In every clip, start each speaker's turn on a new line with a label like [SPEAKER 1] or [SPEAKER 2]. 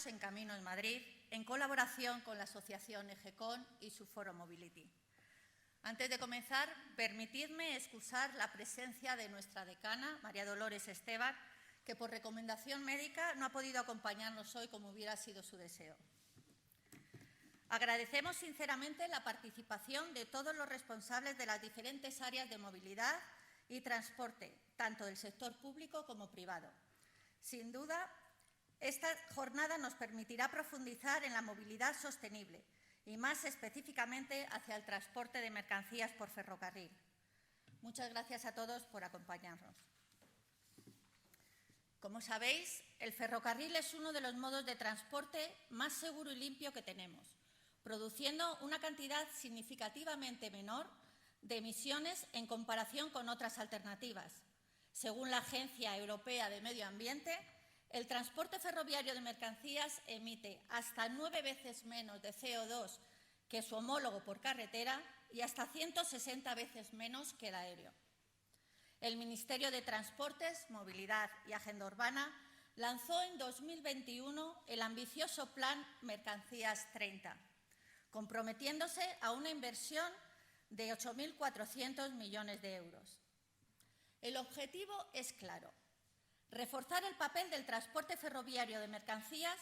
[SPEAKER 1] en Caminos Madrid, en colaboración con la Asociación EGECON y su Foro Mobility. Antes de comenzar, permitidme excusar la presencia de nuestra decana, María Dolores Esteban, que por recomendación médica no ha podido acompañarnos hoy como hubiera sido su deseo. Agradecemos sinceramente la participación de todos los responsables de las diferentes áreas de movilidad y transporte, tanto del sector público como privado. Sin duda, esta jornada nos permitirá profundizar en la movilidad sostenible y más específicamente hacia el transporte de mercancías por ferrocarril. Muchas gracias a todos por acompañarnos. Como sabéis, el ferrocarril es uno de los modos de transporte más seguro y limpio que tenemos, produciendo una cantidad significativamente menor de emisiones en comparación con otras alternativas. Según la Agencia Europea de Medio Ambiente, el transporte ferroviario de mercancías emite hasta 9 veces menos de CO2 que su homólogo por carretera y hasta 160 veces menos que el aéreo. El Ministerio de Transportes, Movilidad y Agenda Urbana lanzó en 2021 el ambicioso Plan Mercancías 30, comprometiéndose a una inversión de 8.400 millones de euros. El objetivo es claro: reforzar el papel del transporte ferroviario de mercancías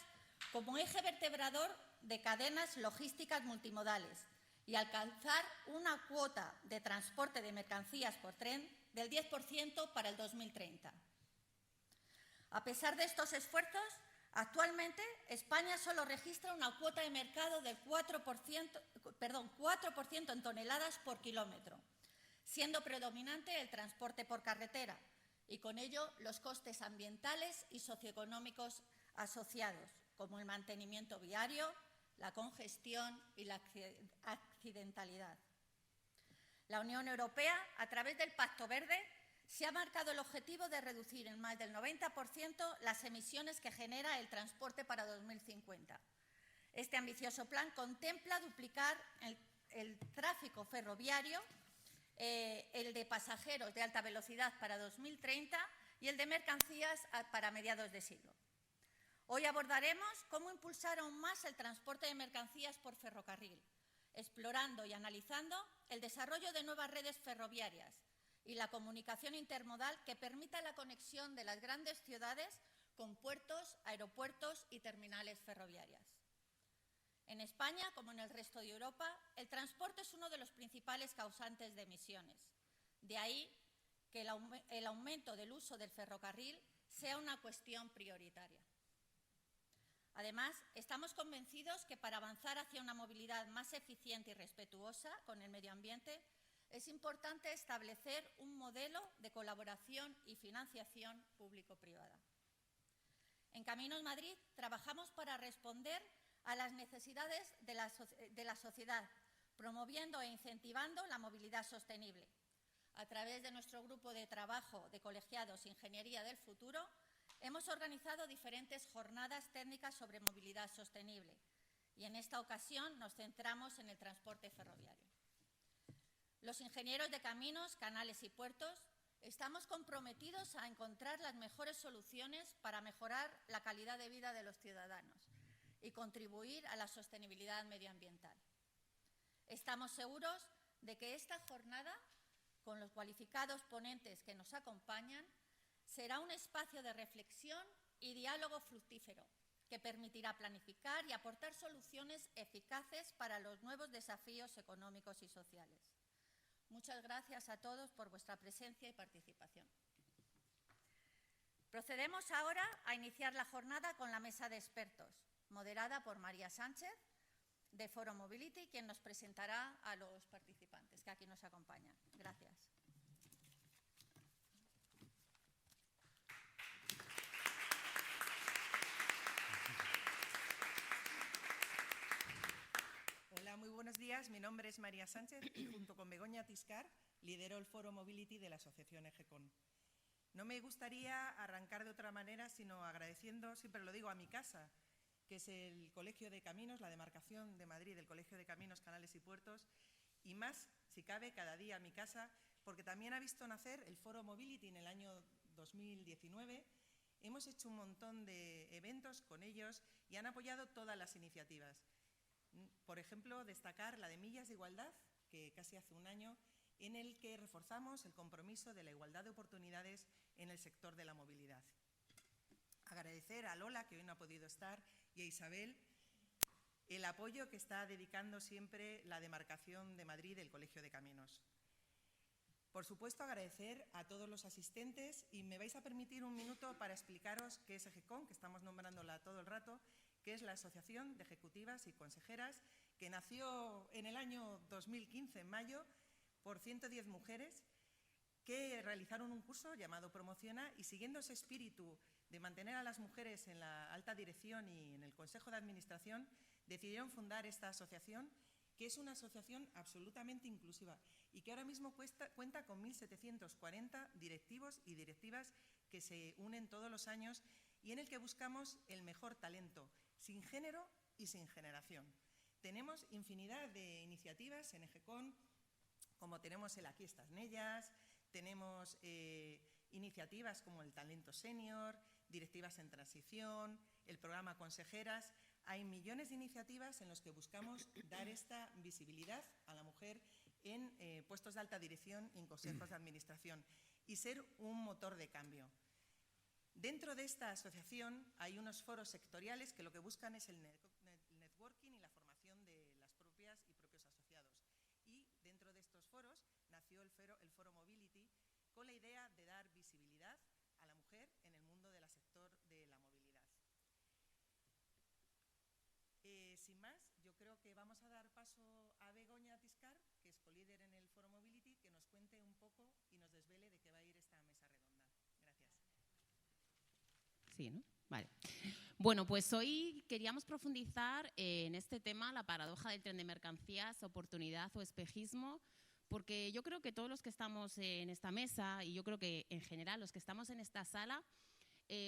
[SPEAKER 1] como eje vertebrador de cadenas logísticas multimodales y alcanzar una cuota de transporte de mercancías por tren del 10% para el 2030. A pesar de estos esfuerzos, actualmente España solo registra una cuota de mercado del 4% en toneladas por kilómetro, siendo predominante el transporte por carretera y con ello los costes ambientales y socioeconómicos asociados, como el mantenimiento viario, la congestión y la accidentalidad. La Unión Europea, a través del Pacto Verde, se ha marcado el objetivo de reducir en más del 90% las emisiones que genera el transporte para 2050. Este ambicioso plan contempla duplicar el tráfico ferroviario, el de pasajeros de alta velocidad para 2030 y el de mercancías para mediados de siglo. Hoy abordaremos cómo impulsar aún más el transporte de mercancías por ferrocarril, explorando y analizando el desarrollo de nuevas redes ferroviarias y la comunicación intermodal que permita la conexión de las grandes ciudades con puertos, aeropuertos y terminales ferroviarias. En España, como en el resto de Europa, el transporte es uno de los principales causantes de emisiones. De ahí que el aumento del uso del ferrocarril sea una cuestión prioritaria. Además, estamos convencidos que para avanzar hacia una movilidad más eficiente y respetuosa con el medio ambiente, es importante establecer un modelo de colaboración y financiación público-privada. En Caminos Madrid trabajamos para responder a las necesidades de la sociedad, promoviendo e incentivando la movilidad sostenible. A través de nuestro grupo de trabajo de colegiados Ingeniería del Futuro, hemos organizado diferentes jornadas técnicas sobre movilidad sostenible y en esta ocasión nos centramos en el transporte ferroviario. Los ingenieros de caminos, canales y puertos estamos comprometidos a encontrar las mejores soluciones para mejorar la calidad de vida de los ciudadanos y contribuir a la sostenibilidad medioambiental. Estamos seguros de que esta jornada, con los cualificados ponentes que nos acompañan, será un espacio de reflexión y diálogo fructífero que permitirá planificar y aportar soluciones eficaces para los nuevos desafíos económicos y sociales. Muchas gracias a todos por vuestra presencia y participación. Procedemos ahora a iniciar la jornada con la mesa de expertos, moderada por María Sánchez, de Foro Mobility, quien nos presentará a los participantes que aquí nos acompañan. Gracias.
[SPEAKER 2] Hola, muy buenos días. Mi nombre es María Sánchez y junto con Begoña Tiscar lidero el Foro Mobility de la Asociación EGECON. No me gustaría arrancar de otra manera, sino agradeciendo, siempre lo digo, a mi casa, que es el Colegio de Caminos, la demarcación de Madrid del Colegio de Caminos, Canales y Puertos, y más, si cabe, cada día a mi casa, porque también ha visto nacer el Foro Mobility en el año 2019 Hemos hecho un montón de eventos con ellos y han apoyado todas las iniciativas. Por ejemplo, destacar la de Millas de Igualdad, que casi hace un año, en el que reforzamos el compromiso de la igualdad de oportunidades en el sector de la movilidad. Agradecer a Lola, que hoy no ha podido estar, y a Isabel, el apoyo que está dedicando siempre la demarcación de Madrid del Colegio de Caminos. Por supuesto, agradecer a todos los asistentes y me vais a permitir un minuto para explicaros qué es EGECON, que estamos nombrándola todo el rato, que es la Asociación de Ejecutivas y Consejeras, que nació en el año 2015, en mayo, por 110 mujeres que realizaron un curso llamado Promociona y, siguiendo ese espíritu de mantener a las mujeres en la alta dirección y en el Consejo de Administración, decidieron fundar esta asociación, que es una asociación absolutamente inclusiva y que ahora mismo cuenta con 1.740 directivos y directivas que se unen todos los años y en el que buscamos el mejor talento, sin género y sin generación. Tenemos infinidad de iniciativas en EGECON, como tenemos el Aquí estás Nellas, tenemos iniciativas como el Talento Senior, directivas en transición, el programa Consejeras. Hay millones de iniciativas en las que buscamos dar esta visibilidad a la mujer en puestos de alta dirección y en consejos de administración y ser un motor de cambio. Dentro de esta asociación hay unos foros sectoriales que lo que buscan es el networking y la formación de las propias y propios asociados. Y dentro de estos foros nació el Foro Mobility con la idea de dar visibilidad a la mujer en el mundo del sector de la movilidad. Sin más, yo creo que vamos a dar paso a Begoña Tiscar, que es colíder en el Foro Mobility, que nos cuente un poco y nos desvele de qué va a ir esta mesa redonda. Gracias.
[SPEAKER 3] Sí, ¿no? Vale. Bueno, pues hoy queríamos profundizar en este tema, la paradoja del tren de mercancías, oportunidad o espejismo, porque yo creo que todos los que estamos en esta mesa, y yo creo que en general los que estamos en esta sala,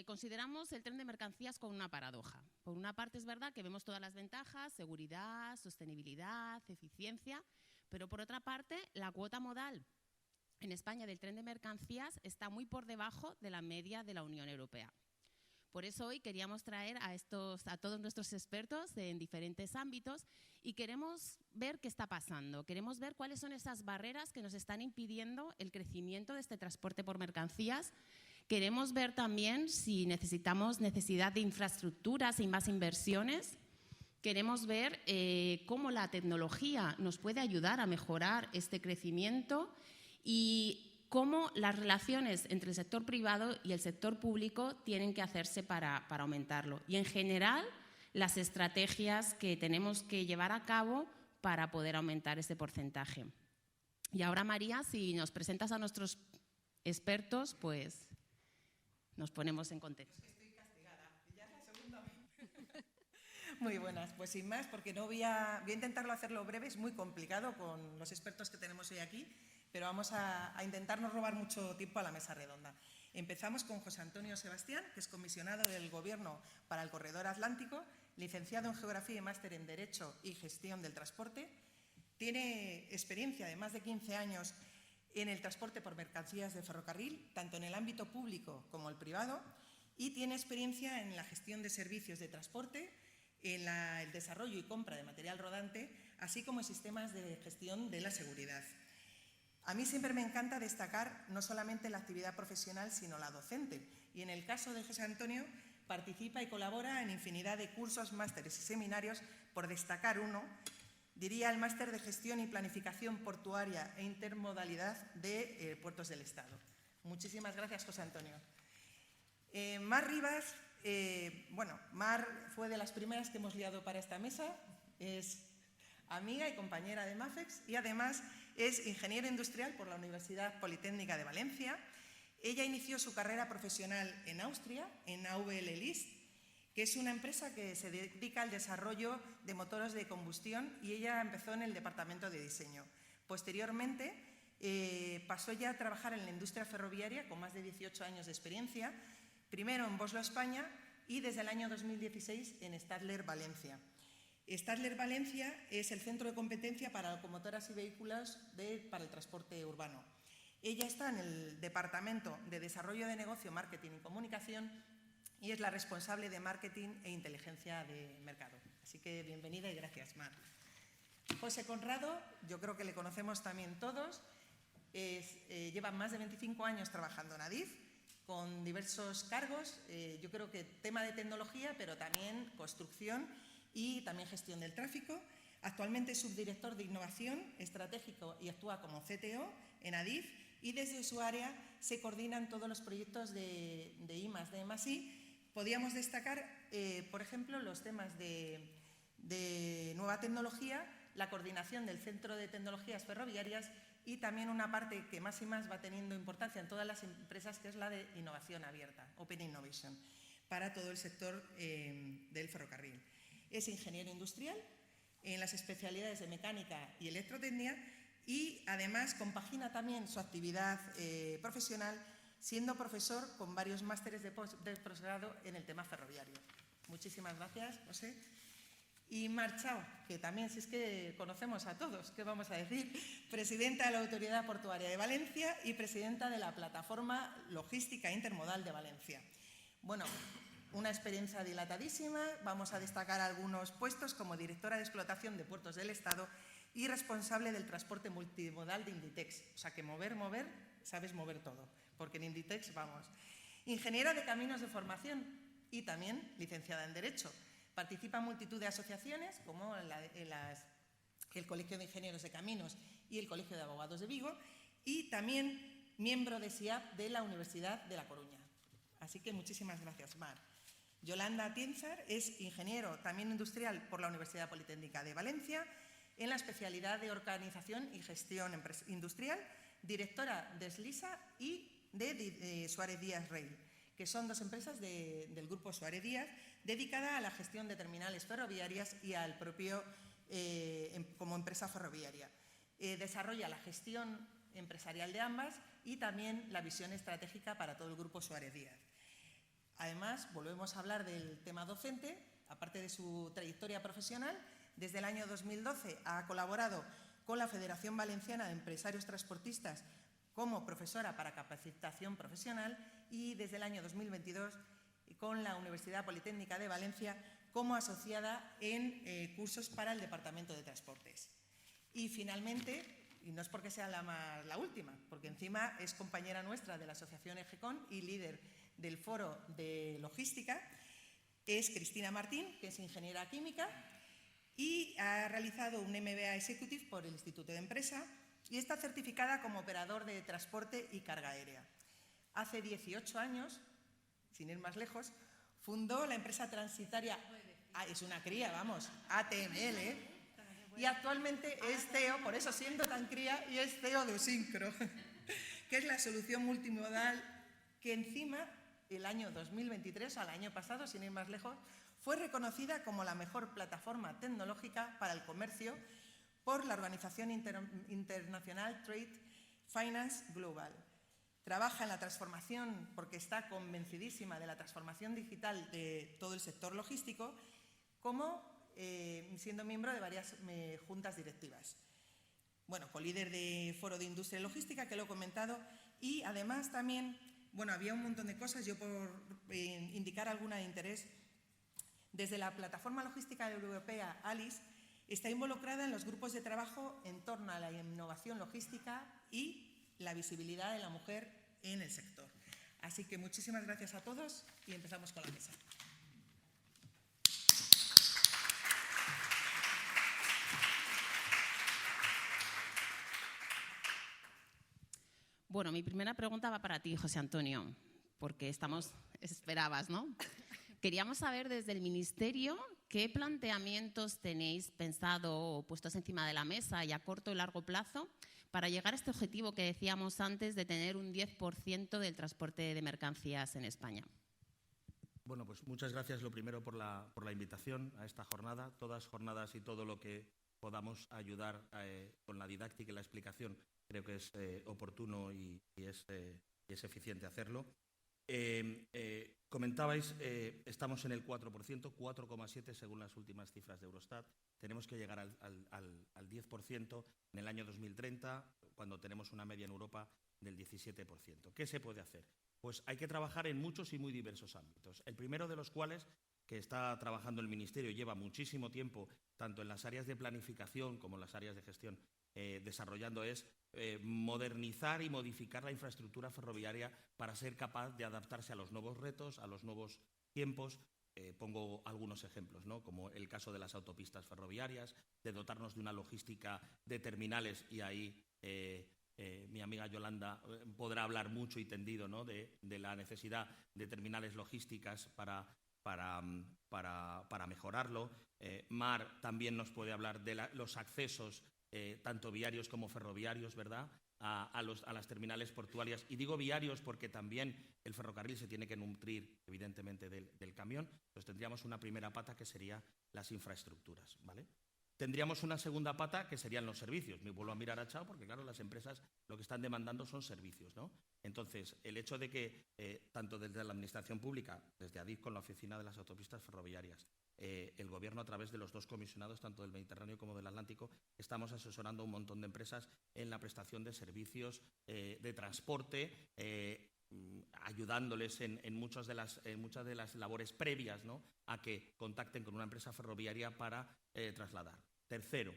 [SPEAKER 3] consideramos el tren de mercancías como una paradoja. Por una parte es verdad que vemos todas las ventajas, seguridad, sostenibilidad, eficiencia, pero por otra parte la cuota modal en España del tren de mercancías está muy por debajo de la media de la Unión Europea. Por eso hoy queríamos traer a todos nuestros expertos en diferentes ámbitos y queremos ver qué está pasando. Queremos ver cuáles son esas barreras que nos están impidiendo el crecimiento de este transporte por mercancías. Queremos ver también si necesitamos necesidad de infraestructuras y más inversiones. Queremos ver cómo la tecnología nos puede ayudar a mejorar este crecimiento y cómo las relaciones entre el sector privado y el sector público tienen que hacerse para aumentarlo. Y en general, las estrategias que tenemos que llevar a cabo para poder aumentar ese porcentaje. Y ahora, María, si nos presentas a nuestros expertos, pues nos ponemos en contexto.
[SPEAKER 2] Estoy castigada, ya es la segunda vez. Muy buenas, pues sin más, porque no voy a intentarlo hacerlo breve, es muy complicado con los expertos que tenemos hoy aquí, pero vamos a intentar no robar mucho tiempo a la mesa redonda. Empezamos con José Antonio Sebastián, que es comisionado del Gobierno para el Corredor Atlántico, licenciado en Geografía y máster en Derecho y Gestión del Transporte. Tiene experiencia de más de 15 años en el transporte por mercancías de ferrocarril, tanto en el ámbito público como el privado, y tiene experiencia en la gestión de servicios de transporte, en el desarrollo y compra de material rodante, así como en sistemas de gestión de la seguridad. A mí siempre me encanta destacar no solamente la actividad profesional, sino la docente. Y en el caso de José Antonio, participa y colabora en infinidad de cursos, másteres y seminarios, por destacar uno, diría el máster de Gestión y Planificación Portuaria e Intermodalidad de Puertos del Estado. Muchísimas gracias, José Antonio. Mar Rivas, Mar fue de las primeras que hemos liado para esta mesa, es amiga y compañera de MAFEX y además es ingeniera industrial por la Universidad Politécnica de Valencia. Ella inició su carrera profesional en Austria, en AVL List, que es una empresa que se dedica al desarrollo de motores de combustión, y ella empezó en el departamento de diseño. Posteriormente pasó ya a trabajar en la industria ferroviaria con más de 18 años de experiencia, primero en Boslo, España, y desde el año 2016 en Stadler, Valencia. Stadler Valencia es el centro de competencia para locomotoras y vehículos para el transporte urbano. Ella está en el Departamento de Desarrollo de Negocio, Marketing y Comunicación y es la responsable de marketing e inteligencia de mercado. Así que bienvenida y gracias, Mar. José Conrado, yo creo que le conocemos también todos, lleva más de 25 años trabajando en Adif, con diversos cargos, yo creo que tema de tecnología, pero también construcción y también gestión del tráfico. Actualmente es subdirector de innovación estratégico y actúa como CTO en Adif, y desde su área se coordinan todos los proyectos de I+D+I. Podríamos destacar, por ejemplo, los temas de nueva tecnología, la coordinación del Centro de Tecnologías Ferroviarias y también una parte que más y más va teniendo importancia en todas las empresas, que es la de innovación abierta, Open Innovation, para todo el sector del ferrocarril. Es ingeniero industrial en las especialidades de mecánica y electrotecnia y además compagina también su actividad profesional siendo profesor con varios másteres de posgrado en el tema ferroviario. Muchísimas gracias, José. Y Mar Chao, que también, si es que conocemos a todos, ¿qué vamos a decir? Presidenta de la Autoridad Portuaria de Valencia y presidenta de la Plataforma Logística Intermodal de Valencia. Bueno, una experiencia dilatadísima. Vamos a destacar algunos puestos como directora de explotación de puertos del Estado y responsable del transporte multimodal de Inditex. O sea que mover, sabes mover todo, porque en Inditex vamos. Ingeniera de caminos de formación y también licenciada en Derecho. Participa en multitud de asociaciones, como el Colegio de Ingenieros de Caminos y el Colegio de Abogados de Vigo, y también miembro de SIAP de la Universidad de La Coruña. Así que muchísimas gracias, Mar. Yolanda Atienzar es ingeniero también industrial por la Universidad Politécnica de Valencia, en la especialidad de Organización y Gestión Industrial, directora de Slisa y de Suárez Díaz Rail, que son dos empresas del grupo Suárez Díaz, dedicada a la gestión de terminales ferroviarias y al propio como empresa ferroviaria. Desarrolla la gestión empresarial de ambas y también la visión estratégica para todo el grupo Suárez Díaz. Además, volvemos a hablar del tema docente, aparte de su trayectoria profesional. Desde el año 2012 ha colaborado con la Federación Valenciana de Empresarios Transportistas como profesora para capacitación profesional y desde el año 2022 con la Universidad Politécnica de Valencia como asociada en cursos para el Departamento de Transportes. Y finalmente, y no es porque sea la última, porque encima es compañera nuestra de la Asociación EGECON y líder del Foro de Logística, es Cristina Martín, que es ingeniera química y ha realizado un MBA Executive por el Instituto de Empresa y está certificada como operador de transporte y carga aérea. Hace 18 años, sin ir más lejos, fundó la empresa transitaria, es una cría, vamos, ATML, y actualmente es CEO, por eso siendo tan cría, y es CEO de Usincro, que es la solución multimodal que encima el año 2023, al año pasado, sin ir más lejos, fue reconocida como la mejor plataforma tecnológica para el comercio por la Organización Internacional Trade Finance Global. Trabaja en la transformación porque está convencidísima de la transformación digital de todo el sector logístico, como siendo miembro de varias juntas directivas. Bueno, colíder de Foro de Industria y Logística, que lo he comentado, y además también, bueno, había un montón de cosas, yo por indicar alguna de interés, desde la Plataforma Logística Europea, ALICE, está involucrada en los grupos de trabajo en torno a la innovación logística y la visibilidad de la mujer en el sector. Así que muchísimas gracias a todos y empezamos con la mesa.
[SPEAKER 3] Bueno, mi primera pregunta va para ti, José Antonio, porque esperabas, ¿no? Queríamos saber desde el Ministerio qué planteamientos tenéis pensado o puestos encima de la mesa y a corto y largo plazo para llegar a este objetivo que decíamos antes de tener un 10% del transporte de mercancías en España.
[SPEAKER 4] Bueno, pues muchas gracias, lo primero, por la invitación a esta jornada. Todas jornadas y todo lo que podamos ayudar con la didáctica y la explicación creo que es oportuno y es eficiente hacerlo. Comentabais, estamos en el 4%, 4,7% según las últimas cifras de Eurostat. Tenemos que llegar al 10% en el año 2030, cuando tenemos una media en Europa del 17%. ¿Qué se puede hacer? Pues hay que trabajar en muchos y muy diversos ámbitos. El primero de los cuales, que está trabajando el Ministerio, lleva muchísimo tiempo, tanto en las áreas de planificación como en las áreas de gestión, desarrollando, es modernizar y modificar la infraestructura ferroviaria para ser capaz de adaptarse a los nuevos retos, a los nuevos tiempos. Pongo algunos ejemplos, ¿no? Como el caso de las autopistas ferroviarias, de dotarnos de una logística de terminales, y ahí mi amiga Yolanda podrá hablar mucho y tendido, ¿no? de la necesidad de terminales logísticas para mejorarlo. Mar también nos puede hablar de los accesos, tanto viarios como ferroviarios, ¿verdad?, a las terminales portuarias. Y digo viarios porque también el ferrocarril se tiene que nutrir, evidentemente, del camión. Entonces tendríamos una primera pata, que serían las infraestructuras, ¿vale? Tendríamos una segunda pata, que serían los servicios. Me vuelvo a mirar a Chao porque, claro, las empresas lo que están demandando son servicios, ¿no? Entonces, el hecho de que, tanto desde la Administración Pública, desde ADIF con la Oficina de las Autopistas Ferroviarias, el Gobierno, a través de los dos comisionados, tanto del Mediterráneo como del Atlántico, estamos asesorando a un montón de empresas en la prestación de servicios de transporte, ayudándoles en muchas de las labores previas, ¿no?, a que contacten con una empresa ferroviaria para trasladar. Tercero,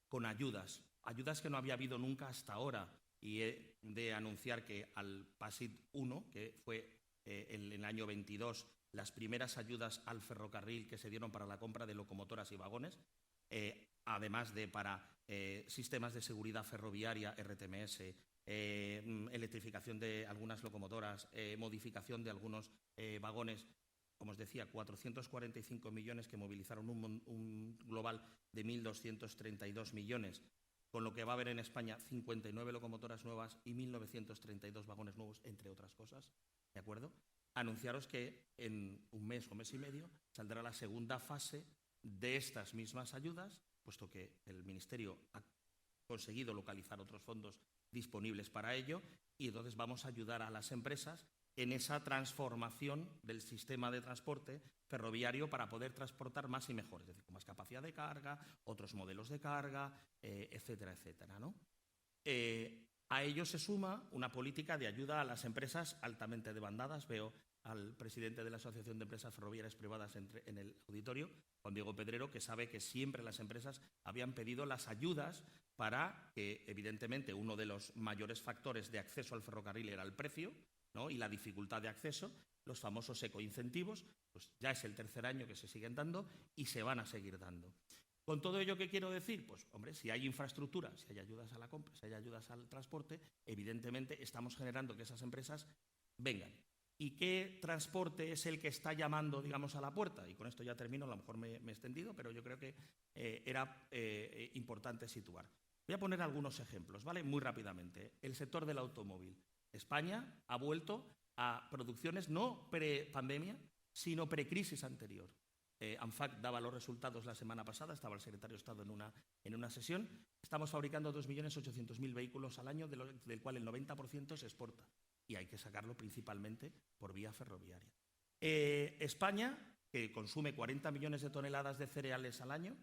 [SPEAKER 4] con ayudas que no había habido nunca hasta ahora, y he de anunciar que al PASIT 1, que fue en el año 22, las primeras ayudas al ferrocarril que se dieron para la compra de locomotoras y vagones, además de para sistemas de seguridad ferroviaria, RTMS, electrificación de algunas locomotoras, modificación de algunos vagones. Como os decía, 445 millones que movilizaron un global de 1.232 millones, con lo que va a haber en España 59 locomotoras nuevas y 1.932 vagones nuevos, entre otras cosas, ¿de acuerdo? Anunciaros que en un mes o mes y medio saldrá la segunda fase de estas mismas ayudas, puesto que el Ministerio ha conseguido localizar otros fondos disponibles para ello, y entonces vamos a ayudar a las empresas en esa transformación del sistema de transporte ferroviario para poder transportar más y mejor, es decir, con más capacidad de carga, otros modelos de carga, etcétera, etcétera, ¿no? A ello se suma una política de ayuda a las empresas altamente demandadas. Veo al presidente de la Asociación de Empresas Ferroviarias Privadas en el auditorio, Juan Diego Pedrero, que sabe que siempre las empresas habían pedido las ayudas para que, evidentemente, uno de los mayores factores de acceso al ferrocarril era el precio, ¿no?, y la dificultad de acceso. Los famosos ecoincentivos, pues ya es el tercer año que se siguen dando y se van a seguir dando. Con todo ello, ¿qué quiero decir? Pues, hombre, si hay infraestructura, si hay ayudas a la compra, si hay ayudas al transporte, evidentemente estamos generando que esas empresas vengan. ¿Y qué transporte es el que está llamando, digamos, a la puerta? Y con esto ya termino, a lo mejor me he extendido, pero yo creo que era importante situar. Voy a poner algunos ejemplos, ¿vale? Muy rápidamente. El sector del automóvil. España ha vuelto a producciones no pre-pandemia, sino pre-crisis anterior. ANFAC daba los resultados la semana pasada, estaba el secretario de Estado en una sesión. Estamos fabricando 2.800.000 vehículos al año, del cual el 90% se exporta. Y hay que sacarlo principalmente por vía ferroviaria. España, que consume 40 millones de toneladas de cereales al año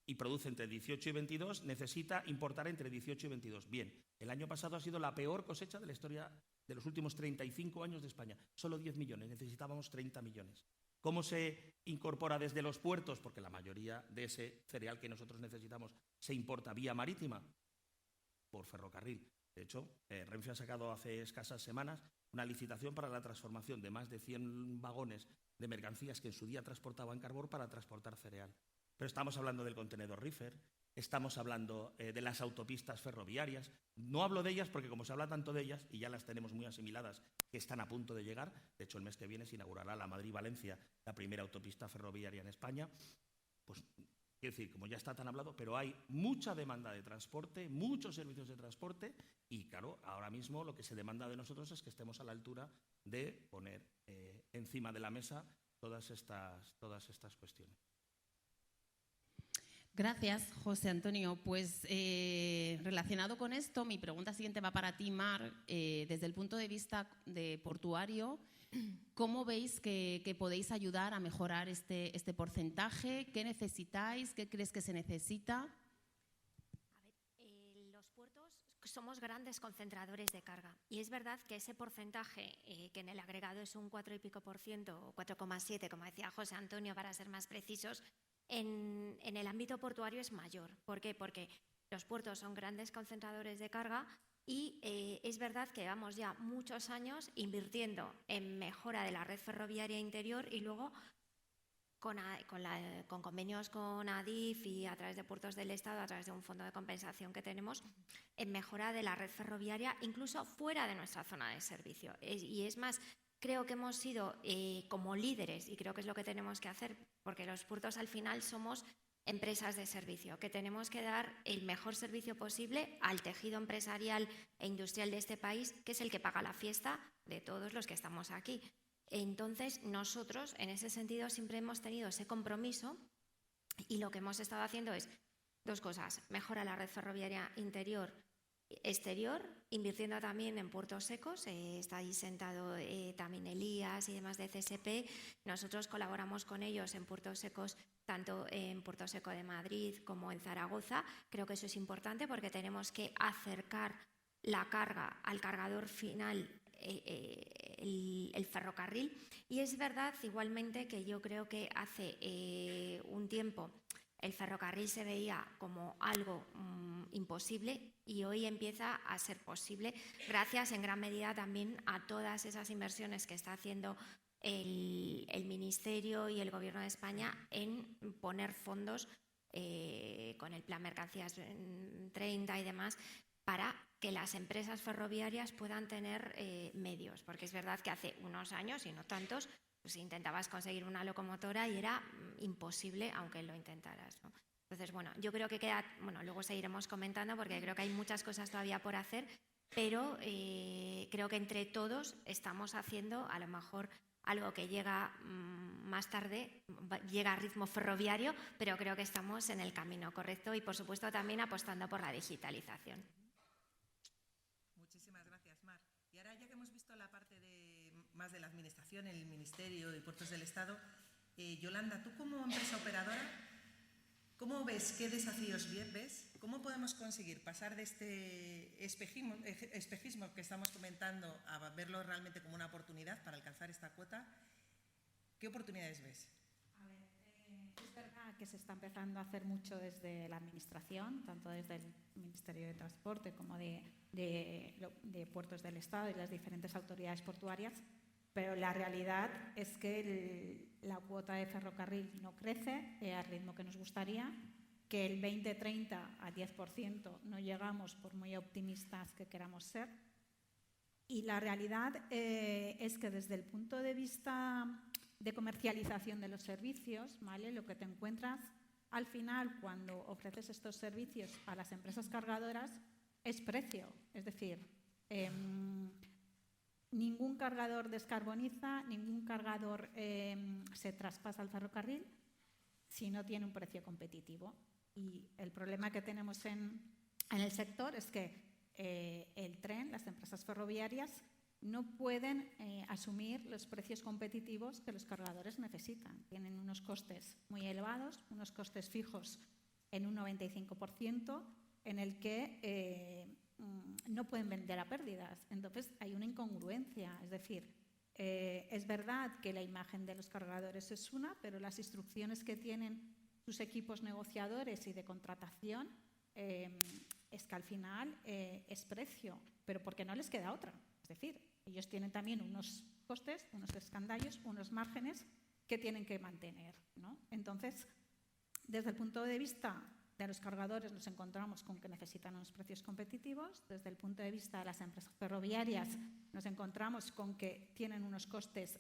[SPEAKER 4] y produce entre 18 y 22, necesita importar entre 18 y 22. Bien, el año pasado ha sido la peor cosecha de la historia de los últimos 35 años de España. Solo 10 millones, necesitábamos 30 millones. ¿Cómo se incorpora desde los puertos? Porque la mayoría de ese cereal que nosotros necesitamos se importa vía marítima, por ferrocarril. De hecho, Renfe ha sacado hace escasas semanas una licitación para la transformación de más de 100 vagones de mercancías que en su día transportaban carbón para transportar cereal. Pero estamos hablando del contenedor reefer, estamos hablando de las autopistas ferroviarias. No hablo de ellas porque, como se habla tanto de ellas, y ya las tenemos muy asimiladas, que están a punto de llegar. De hecho, el mes que viene se inaugurará la Madrid-Valencia, la primera autopista ferroviaria en España. Pues, quiero decir, como ya está tan hablado, pero hay mucha demanda de transporte, muchos servicios de transporte, y claro, ahora mismo lo que se demanda de nosotros es que estemos a la altura de poner encima de la mesa todas estas cuestiones.
[SPEAKER 3] Gracias, José Antonio. Pues relacionado con esto, mi pregunta siguiente va para ti, Mar. Desde el punto de vista de portuario, ¿cómo veis que podéis ayudar a mejorar este porcentaje? ¿Qué necesitáis? ¿Qué crees que se necesita?
[SPEAKER 5] A ver, los puertos somos grandes concentradores de carga. Y es verdad que ese porcentaje, que en el agregado es un 4 y pico %, o 4,7, como decía José Antonio, para ser más precisos, en el ámbito portuario es mayor. ¿Por qué? Porque los puertos son grandes concentradores de carga y es verdad que llevamos ya muchos años invirtiendo en mejora de la red ferroviaria interior y luego con convenios con ADIF y a través de Puertos del Estado, a través de un fondo de compensación que tenemos, en mejora de la red ferroviaria, incluso fuera de nuestra zona de servicio. Y es más, creo que hemos sido como líderes, y creo que es lo que tenemos que hacer, porque los puertos al final somos empresas de servicio, que tenemos que dar el mejor servicio posible al tejido empresarial e industrial de este país, que es el que paga la fiesta de todos los que estamos aquí. Entonces, nosotros, en ese sentido, siempre hemos tenido ese compromiso y lo que hemos estado haciendo es dos cosas: mejora la red ferroviaria interior, exterior, invirtiendo también en puertos secos. Está ahí sentado también Elías y demás de CSP. Nosotros colaboramos con ellos en puertos secos, tanto en Puerto Seco de Madrid como en Zaragoza. Creo que eso es importante porque tenemos que acercar la carga al cargador final, el ferrocarril. Y es verdad igualmente que yo creo que hace un tiempo el ferrocarril se veía como algo imposible y hoy empieza a ser posible gracias en gran medida también a todas esas inversiones que está haciendo el Ministerio y el Gobierno de España en poner fondos con el Plan Mercancías 30 y demás para que las empresas ferroviarias puedan tener medios, porque es verdad que hace unos años y no tantos pues intentabas conseguir una locomotora y era imposible aunque lo intentaras, ¿no? Entonces, bueno, yo creo que queda, bueno, luego seguiremos comentando porque creo que hay muchas cosas todavía por hacer, pero creo que entre todos estamos haciendo a lo mejor algo que llega más tarde, llega a ritmo ferroviario, pero creo que estamos en el camino correcto y, por supuesto, también apostando por la digitalización.
[SPEAKER 2] Muchísimas gracias, Mar. Y ahora, ya que hemos visto la parte más de la Administración, el Ministerio y Puertos del Estado, Yolanda, tú como empresa operadora, ¿cómo ves, qué desafíos ves? ¿Cómo podemos conseguir pasar de este espejismo que estamos comentando a verlo realmente como una oportunidad para alcanzar esta cuota? ¿Qué oportunidades ves?
[SPEAKER 6] A ver, es verdad que se está empezando a hacer mucho desde la Administración, tanto desde el Ministerio de Transporte como de Puertos del Estado y las diferentes autoridades portuarias, pero la realidad es que la cuota de ferrocarril no crece al ritmo que nos gustaría, que el 2030 a 10% no llegamos por muy optimistas que queramos ser. Y la realidad es que desde el punto de vista de comercialización de los servicios, ¿vale?, lo que te encuentras al final cuando ofreces estos servicios a las empresas cargadoras es precio. Es decir, ningún cargador descarboniza, ningún cargador se traspasa al ferrocarril si no tiene un precio competitivo. Y el problema que tenemos en el sector es que el tren, las empresas ferroviarias, no pueden asumir los precios competitivos que los cargadores necesitan. Tienen unos costes muy elevados, unos costes fijos en un 95%, en el que no pueden vender a pérdidas. Entonces hay una incongruencia, es decir, es verdad que la imagen de los cargadores es una, pero las instrucciones que tienen sus equipos negociadores y de contratación es que al final es precio, pero porque no les queda otra. Es decir, ellos tienen también unos costes, unos escandallos, unos márgenes que tienen que mantener, ¿no? Entonces, desde el punto de vista de los cargadores nos encontramos con que necesitan unos precios competitivos. Desde el punto de vista de las empresas ferroviarias nos encontramos con que tienen unos costes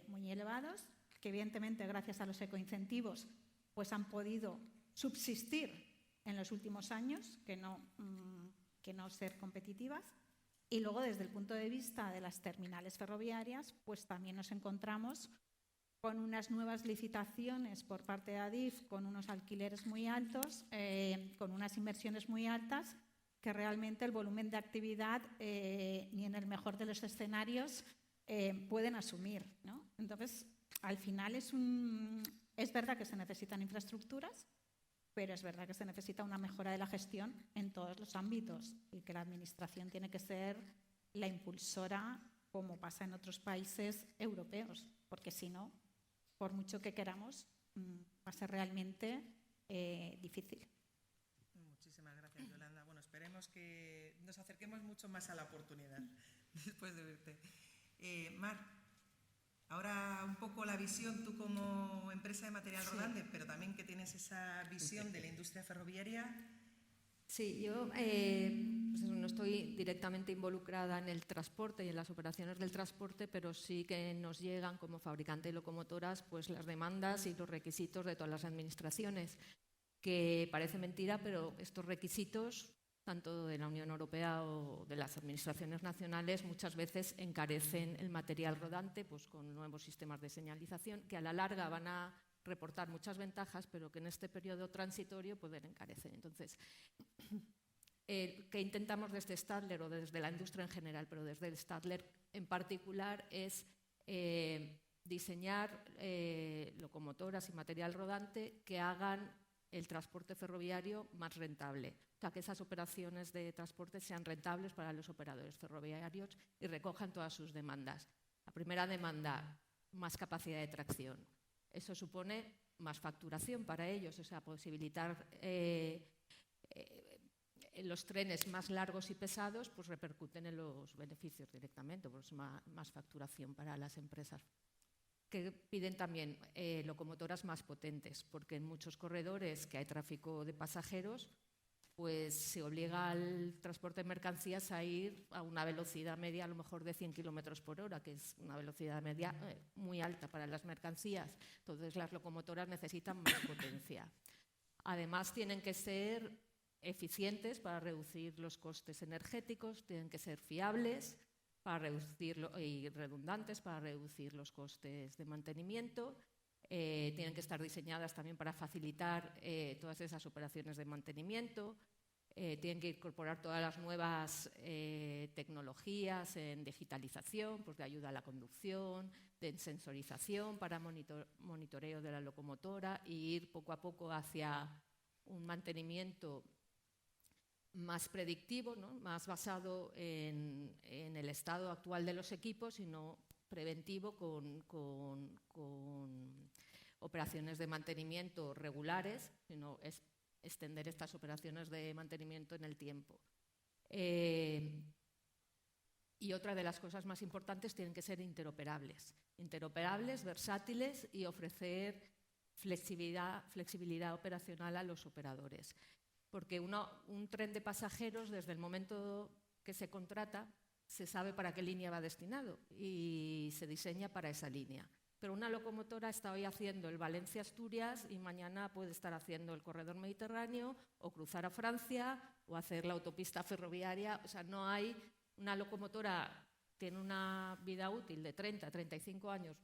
[SPEAKER 6] muy elevados, que evidentemente gracias a los ecoincentivos pues han podido subsistir en los últimos años, que no ser competitivas. Y luego desde el punto de vista de las terminales ferroviarias pues también nos encontramos con unas nuevas licitaciones por parte de ADIF, con unos alquileres muy altos, con unas inversiones muy altas, que realmente el volumen de actividad ni en el mejor de los escenarios pueden asumir, ¿no? Entonces, al final es verdad que se necesitan infraestructuras, pero es verdad que se necesita una mejora de la gestión en todos los ámbitos y que la Administración tiene que ser la impulsora, como pasa en otros países europeos, porque si no, por mucho que queramos, va a ser realmente difícil.
[SPEAKER 2] Muchísimas gracias, Yolanda. Bueno, esperemos que nos acerquemos mucho más a la oportunidad después de verte. Mar, ahora un poco la visión, tú como empresa de material rodante, pero también que tienes esa visión de la industria ferroviaria.
[SPEAKER 7] Sí, yo pues eso, no estoy directamente involucrada en el transporte y en las operaciones del transporte, pero sí que nos llegan como fabricante de locomotoras pues las demandas y los requisitos de todas las administraciones, que parece mentira, pero estos requisitos, tanto de la Unión Europea o de las administraciones nacionales, muchas veces encarecen el material rodante pues con nuevos sistemas de señalización que a la larga van a reportar muchas ventajas, pero que en este periodo transitorio pueden encarecer. Entonces, ¿qué intentamos desde Stadler o desde la industria en general, pero desde el Stadler en particular, es diseñar locomotoras y material rodante que hagan el transporte ferroviario más rentable? O sea, que esas operaciones de transporte sean rentables para los operadores ferroviarios y recojan todas sus demandas. La primera demanda, más capacidad de tracción. Eso supone más facturación para ellos, o sea, posibilitar los trenes más largos y pesados, pues repercuten en los beneficios directamente, pues más facturación para las empresas. Que piden también locomotoras más potentes, porque en muchos corredores que hay tráfico de pasajeros, pues se obliga al transporte de mercancías a ir a una velocidad media a lo mejor de 100 kilómetros por hora, que es una velocidad media muy alta para las mercancías. Entonces las locomotoras necesitan más potencia. Además tienen que ser eficientes para reducir los costes energéticos, tienen que ser fiables y redundantes para reducir los costes de mantenimiento. Tienen que estar diseñadas también para facilitar todas esas operaciones de mantenimiento. Tienen que incorporar todas las nuevas tecnologías en digitalización, pues de ayuda a la conducción, de sensorización para monitoreo de la locomotora e ir poco a poco hacia un mantenimiento más predictivo, ¿no? Más basado en el estado actual de los equipos y no preventivo con operaciones de mantenimiento regulares, sino es extender estas operaciones de mantenimiento en el tiempo. Y otra de las cosas más importantes, tienen que ser interoperables, versátiles y ofrecer flexibilidad operacional a los operadores. Porque un tren de pasajeros, desde el momento que se contrata, se sabe para qué línea va destinado y se diseña para esa línea. Pero una locomotora está hoy haciendo el Valencia-Asturias y mañana puede estar haciendo el corredor mediterráneo o cruzar a Francia o hacer la autopista ferroviaria. O sea, no hay una locomotora, tiene una vida útil de 30, 35 años,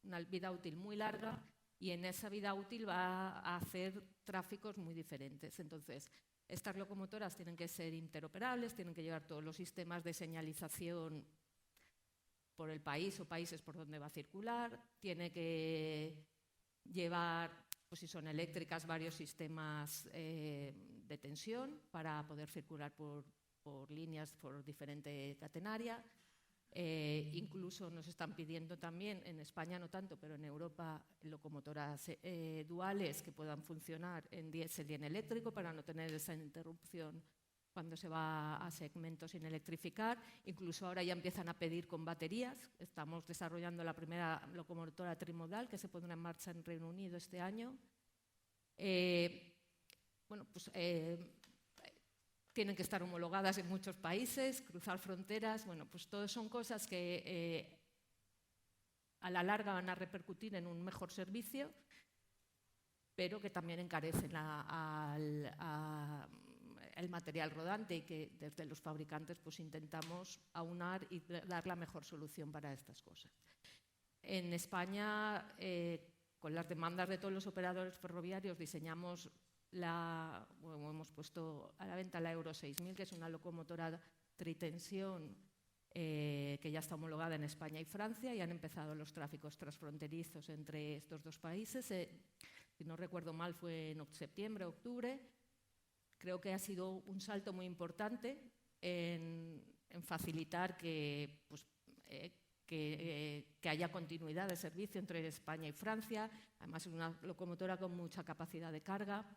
[SPEAKER 7] una vida útil muy larga, y en esa vida útil va a hacer tráficos muy diferentes. Entonces, estas locomotoras tienen que ser interoperables, tienen que llevar todos los sistemas de señalización por el país o países por donde va a circular, tiene que llevar, pues si son eléctricas, varios sistemas de tensión para poder circular por líneas por diferente catenaria. Incluso nos están pidiendo también, en España no tanto, pero en Europa, locomotoras duales que puedan funcionar en diésel y en eléctrico para no tener esa interrupción cuando se va a segmentos sin electrificar. Incluso ahora ya empiezan a pedir con baterías. Estamos desarrollando la primera locomotora trimodal que se pondrá en marcha en Reino Unido este año. Tienen que estar homologadas en muchos países, cruzar fronteras. Bueno, pues todo son cosas que a la larga van a repercutir en un mejor servicio, pero que también encarecen el material rodante y que desde los fabricantes pues intentamos aunar y dar la mejor solución para estas cosas. En España, con las demandas de todos los operadores ferroviarios, diseñamos hemos puesto a la venta la Euro 6000, que es una locomotora tritensión que ya está homologada en España y Francia, y han empezado los tráficos transfronterizos entre estos dos países. si no recuerdo mal fue en septiembre, octubre. Creo que ha sido un salto muy importante en facilitar que haya continuidad de servicio entre España y Francia. Además, es una locomotora con mucha capacidad de carga,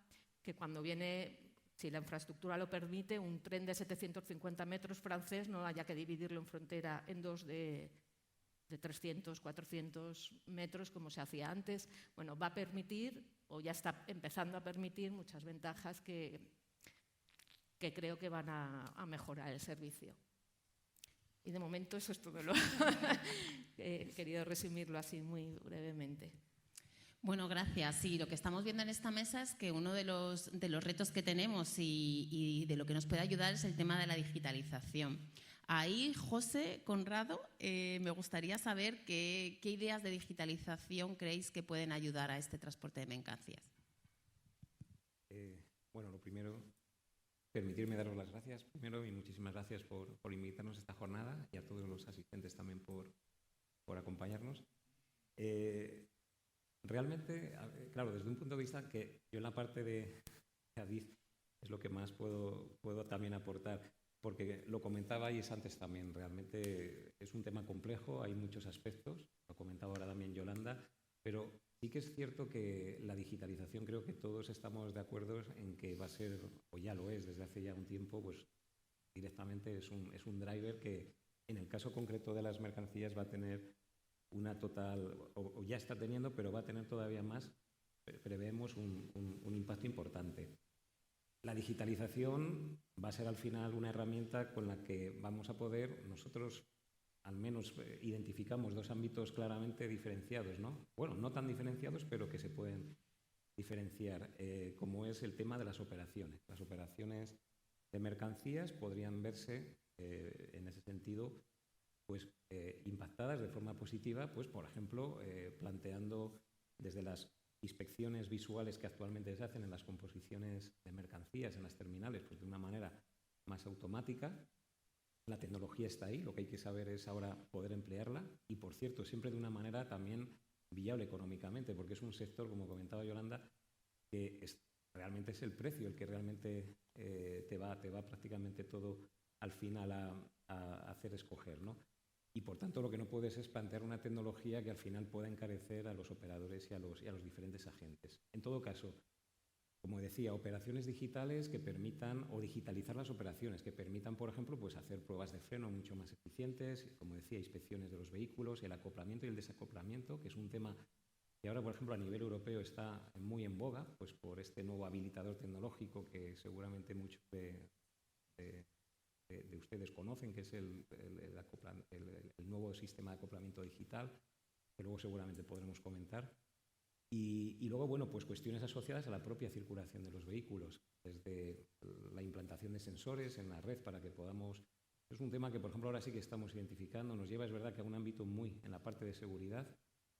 [SPEAKER 7] que cuando viene, si la infraestructura lo permite, un tren de 750 metros francés no haya que dividirlo en frontera en dos de 300, 400 metros, como se hacía antes. Bueno, va a permitir, o ya está empezando a permitir, muchas ventajas que creo que van a mejorar el servicio. Y de momento eso es todo. He querido resumirlo así muy brevemente.
[SPEAKER 3] Bueno, gracias. Sí, lo que estamos viendo en esta mesa es que uno de los retos que tenemos y de lo que nos puede ayudar es el tema de la digitalización. Ahí, José, Conrado, me gustaría saber qué ideas de digitalización creéis que pueden ayudar a este transporte de mercancías.
[SPEAKER 8] Bueno, lo primero, permitirme daros las gracias primero y muchísimas gracias por invitarnos a esta jornada y a todos los asistentes también por acompañarnos. Realmente, claro, desde un punto de vista que yo en la parte de Adif es lo que más puedo también aportar, porque lo comentabais antes también, realmente es un tema complejo, hay muchos aspectos, lo comentaba ahora también Yolanda, pero sí que es cierto que la digitalización, creo que todos estamos de acuerdo en que va a ser, o ya lo es desde hace ya un tiempo, pues directamente es un driver que en el caso concreto de las mercancías va a tener una total, o ya está teniendo, pero va a tener todavía más, preveemos un impacto importante. La digitalización va a ser al final una herramienta con la que vamos a poder, nosotros al menos identificamos dos ámbitos claramente diferenciados, ¿no? Bueno, no tan diferenciados, pero que se pueden diferenciar, como es el tema de las operaciones. Las operaciones de mercancías podrían verse, en ese sentido, pues, impactadas de forma positiva, pues, por ejemplo, planteando desde las inspecciones visuales que actualmente se hacen en las composiciones de mercancías, en las terminales, pues de una manera más automática. La tecnología está ahí, lo que hay que saber es ahora poder emplearla y, por cierto, siempre de una manera también viable económicamente, porque es un sector, como comentaba Yolanda, que realmente es el precio el que realmente te va prácticamente todo al final a hacer escoger, ¿no? Y, por tanto, lo que no puedes es plantear una tecnología que al final pueda encarecer a los operadores y a los diferentes agentes. En todo caso, como decía, operaciones digitales que permitan, o digitalizar las operaciones, que permitan, por ejemplo, pues hacer pruebas de freno mucho más eficientes, como decía, inspecciones de los vehículos, el acoplamiento y el desacoplamiento, que es un tema que ahora, por ejemplo, a nivel europeo está muy en boga, pues por este nuevo habilitador tecnológico que seguramente muchos de ustedes conocen, que es el nuevo sistema de acoplamiento digital, que luego seguramente podremos comentar. Y luego, bueno, pues cuestiones asociadas a la propia circulación de los vehículos, desde la implantación de sensores en la red para que podamos... Es un tema que, por ejemplo, ahora sí que estamos identificando, nos lleva, es verdad, que a un ámbito muy en la parte de seguridad,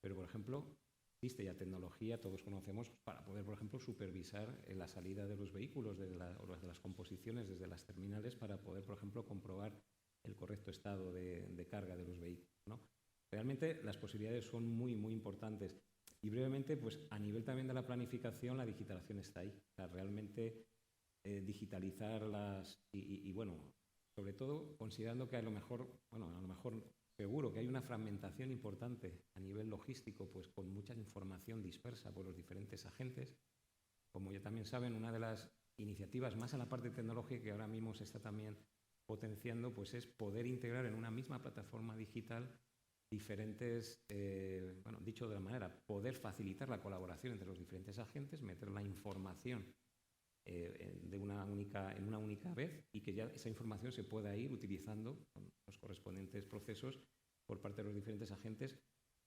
[SPEAKER 8] pero, por ejemplo, existe ya tecnología, todos conocemos, para poder, por ejemplo, supervisar la salida de los vehículos o de las composiciones desde las terminales para poder, por ejemplo, comprobar el correcto estado de carga de los vehículos, ¿no? Realmente las posibilidades son muy, muy importantes. Y brevemente, pues a nivel también de la planificación, la digitalización está ahí. O sea, realmente digitalizar y bueno, sobre todo considerando que a lo mejor seguro que hay una fragmentación importante a nivel logístico, pues con mucha información dispersa por los diferentes agentes. Como ya también saben, una de las iniciativas más a la parte tecnológica que ahora mismo se está también potenciando, pues es poder integrar en una misma plataforma digital diferentes, dicho de la manera, poder facilitar la colaboración entre los diferentes agentes, meter la información en una única vez y que ya esa información se pueda ir utilizando con los correspondientes procesos por parte de los diferentes agentes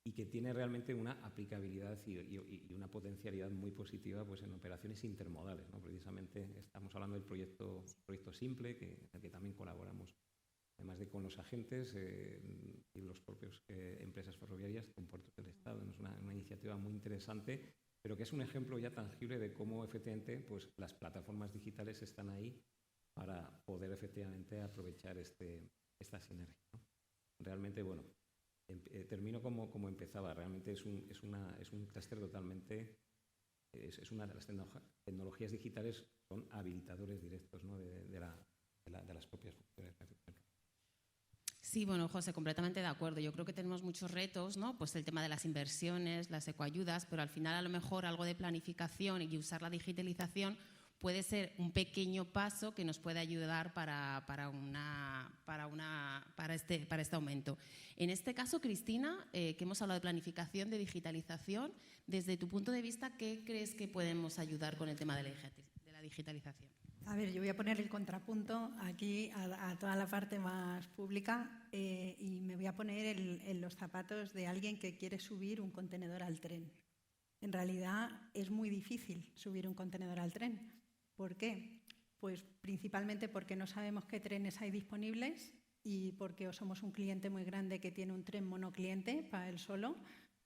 [SPEAKER 8] y que tiene realmente una aplicabilidad y una potencialidad muy positiva, pues, en operaciones intermodales, ¿no? Precisamente estamos hablando del proyecto Simple, en el que también colaboramos, además de con los agentes y los propios empresas ferroviarias con Puertos del Estado. Es una iniciativa muy interesante, pero que es un ejemplo ya tangible de cómo efectivamente, pues, las plataformas digitales están ahí para poder efectivamente aprovechar esta sinergia, ¿no? Realmente, bueno, termino como empezaba. Realmente es un clúster totalmente es una de las tecnologías digitales, son habilitadores directos, ¿no? de las propias funciones.
[SPEAKER 3] Sí, bueno, José, completamente de acuerdo. Yo creo que tenemos muchos retos, ¿no? Pues el tema de las inversiones, las ecoayudas, pero al final a lo mejor algo de planificación y usar la digitalización puede ser un pequeño paso que nos puede ayudar para este aumento. En este caso, Cristina, que hemos hablado de planificación, de digitalización, desde tu punto de vista, ¿qué crees que podemos ayudar con el tema de la digitalización?
[SPEAKER 9] A ver, yo voy a poner el contrapunto aquí a toda la parte más pública y me voy a poner en los zapatos de alguien que quiere subir un contenedor al tren. En realidad es muy difícil subir un contenedor al tren. ¿Por qué? Pues principalmente porque no sabemos qué trenes hay disponibles y porque o somos un cliente muy grande que tiene un tren monocliente para él solo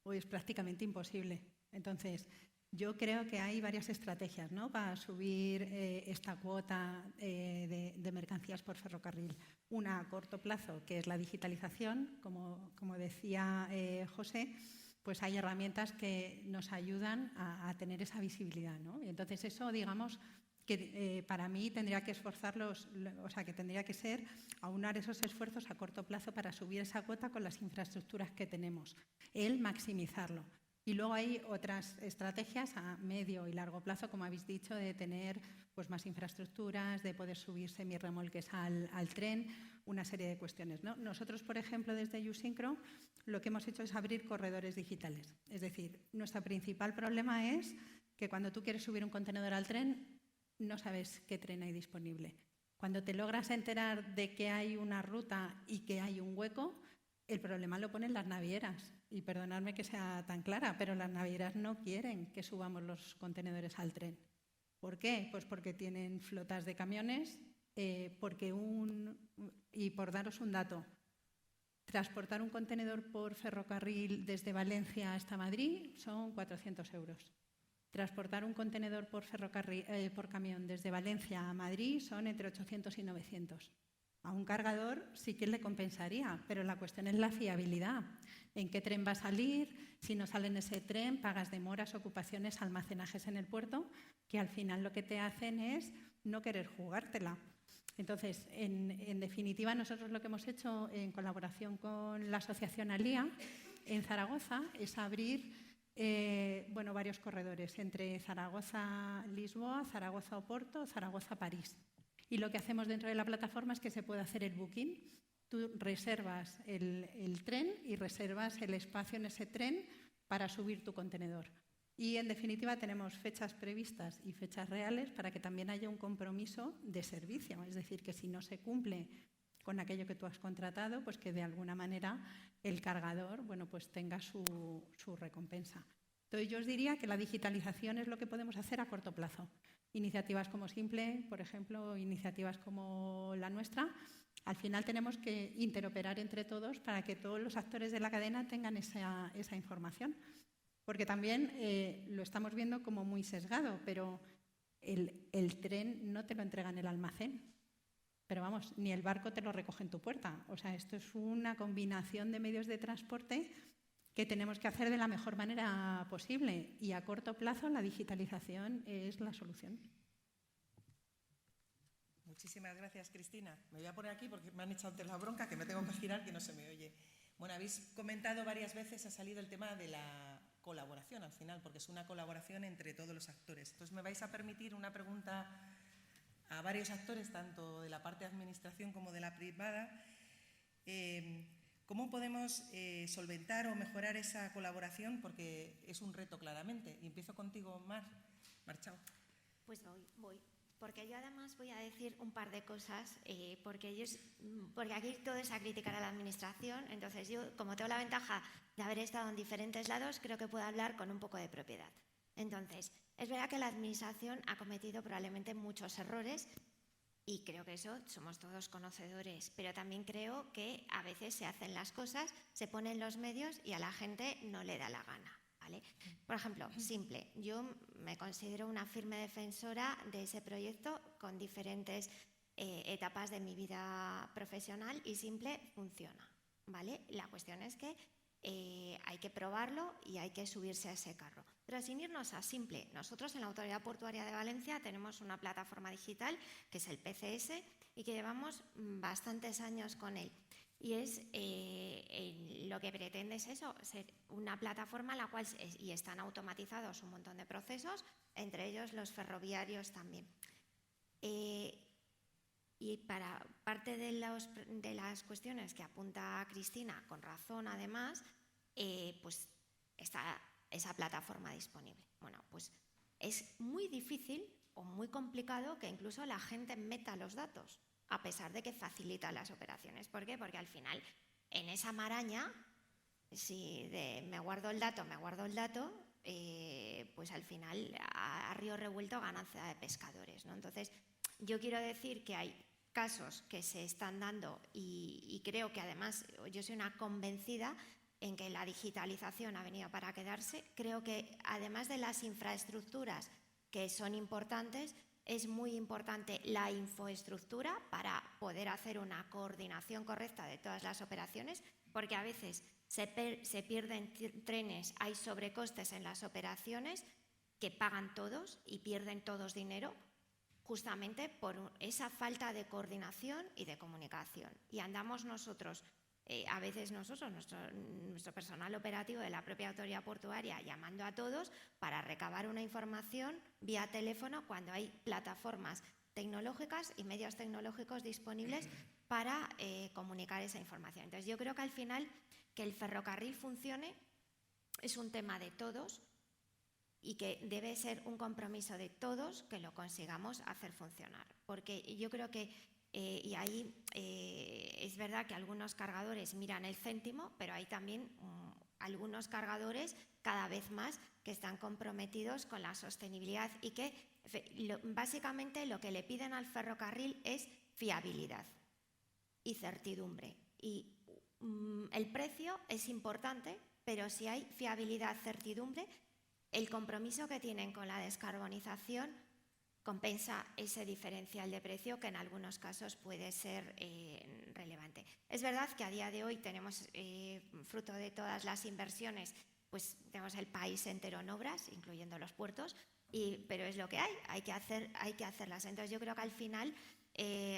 [SPEAKER 9] o es prácticamente imposible. Entonces, yo creo que hay varias estrategias, ¿no?, para subir esta cuota de mercancías por ferrocarril. Una a corto plazo, que es la digitalización, como decía José, pues hay herramientas que nos ayudan a tener esa visibilidad, ¿no? Y entonces eso, digamos, que para mí tendría que que tendría que ser aunar esos esfuerzos a corto plazo para subir esa cuota con las infraestructuras que tenemos, el maximizarlo. Y luego hay otras estrategias a medio y largo plazo, como habéis dicho, de tener pues, más infraestructuras, de poder subir semirremolques al tren, una serie de cuestiones, ¿no? Nosotros, por ejemplo, desde Usincro, lo que hemos hecho es abrir corredores digitales. Es decir, nuestro principal problema es que cuando tú quieres subir un contenedor al tren, no sabes qué tren hay disponible. Cuando te logras enterar de que hay una ruta y que hay un hueco, el problema lo ponen las navieras. Y perdonadme que sea tan clara, pero las navieras no quieren que subamos los contenedores al tren. ¿Por qué? Pues porque tienen flotas de camiones, y por daros un dato, transportar un contenedor por ferrocarril desde Valencia hasta Madrid son 400 euros. Transportar un contenedor por camión desde Valencia a Madrid son entre 800 y 900. A un cargador sí que le compensaría, pero la cuestión es la fiabilidad. ¿En qué tren va a salir? Si no sale en ese tren, pagas demoras, ocupaciones, almacenajes en el puerto, que al final lo que te hacen es no querer jugártela. Entonces, en definitiva, nosotros lo que hemos hecho en colaboración con la asociación ALIA en Zaragoza es abrir varios corredores entre Zaragoza-Lisboa, Zaragoza-Oporto, Zaragoza-París. Y lo que hacemos dentro de la plataforma es que se puede hacer el booking. Tú reservas el tren y reservas el espacio en ese tren para subir tu contenedor. Y, en definitiva, tenemos fechas previstas y fechas reales para que también haya un compromiso de servicio. Es decir, que si no se cumple con aquello que tú has contratado, pues que de alguna manera el cargador, pues tenga su recompensa. Entonces, yo os diría que la digitalización es lo que podemos hacer a corto plazo. Iniciativas como Simple, por ejemplo, iniciativas como la nuestra, al final tenemos que interoperar entre todos para que todos los actores de la cadena tengan esa información. Porque también lo estamos viendo como muy sesgado, pero el tren no te lo entrega en el almacén. Pero vamos, ni el barco te lo recoge en tu puerta. O sea, esto es una combinación de medios de transporte que tenemos que hacer de la mejor manera posible. Y a corto plazo la digitalización es la solución.
[SPEAKER 2] Muchísimas gracias, Cristina. Me voy a poner aquí porque me han echado antes la bronca, que me tengo que girar, que no se me oye. Bueno, habéis comentado varias veces, ha salido el tema de la colaboración al final, porque es una colaboración entre todos los actores. Entonces, me vais a permitir una pregunta a varios actores, tanto de la parte de administración como de la privada. ¿Cómo podemos solventar o mejorar esa colaboración? Porque es un reto claramente. Y empiezo contigo, Marchao.
[SPEAKER 5] Pues voy. Porque yo además voy a decir un par de cosas, porque aquí todo es a criticar a la administración. Entonces yo, como tengo la ventaja de haber estado en diferentes lados, creo que puedo hablar con un poco de propiedad. Entonces, es verdad que la administración ha cometido probablemente muchos errores y creo que eso somos todos conocedores, pero también creo que a veces se hacen las cosas, se ponen los medios y a la gente no le da la gana, ¿vale? Por ejemplo, Simple. Yo me considero una firme defensora de ese proyecto con diferentes etapas de mi vida profesional y Simple funciona, ¿vale? La cuestión es que hay que probarlo y hay que subirse a ese carro. Pero sin irnos a simple, nosotros en la Autoridad Portuaria de Valencia tenemos una plataforma digital que es el PCS y que llevamos bastantes años con él. Y lo que pretende es eso, ser una plataforma en la cual y están automatizados un montón de procesos, entre ellos los ferroviarios también. Y para parte de las cuestiones que apunta Cristina, con razón además, pues está esa plataforma disponible. Bueno, pues es muy difícil o muy complicado que incluso la gente meta los datos, a pesar de que facilita las operaciones. ¿Por qué? Porque al final, en esa maraña, si me guardo el dato, pues al final a río revuelto ganancia de pescadores, ¿no? Entonces, yo quiero decir que hay casos que se están dando y creo que además yo soy una convencida en que la digitalización ha venido para quedarse. Creo que además de las infraestructuras que son importantes, es muy importante la infraestructura para poder hacer una coordinación correcta de todas las operaciones, porque a veces se pierden trenes, hay sobrecostes en las operaciones que pagan todos y pierden todos dinero, justamente por esa falta de coordinación y de comunicación. Y andamos nosotros, a veces nuestro personal operativo de la propia autoridad portuaria, llamando a todos para recabar una información vía teléfono cuando hay plataformas tecnológicas y medios tecnológicos disponibles para comunicar esa información. Entonces, yo creo que al final que el ferrocarril funcione es un tema de todos y que debe ser un compromiso de todos que lo consigamos hacer funcionar. Porque yo creo que, y ahí es verdad que algunos cargadores miran el céntimo, pero hay también algunos cargadores cada vez más que están comprometidos con la sostenibilidad y que básicamente lo que le piden al ferrocarril es fiabilidad y certidumbre. Y el precio es importante, pero si hay fiabilidad, certidumbre, el compromiso que tienen con la descarbonización compensa ese diferencial de precio que en algunos casos puede ser relevante. Es verdad que a día de hoy tenemos, fruto de todas las inversiones, pues tenemos el país entero en obras, incluyendo los puertos, pero es lo que hay que hacerlas. Entonces yo creo que al final,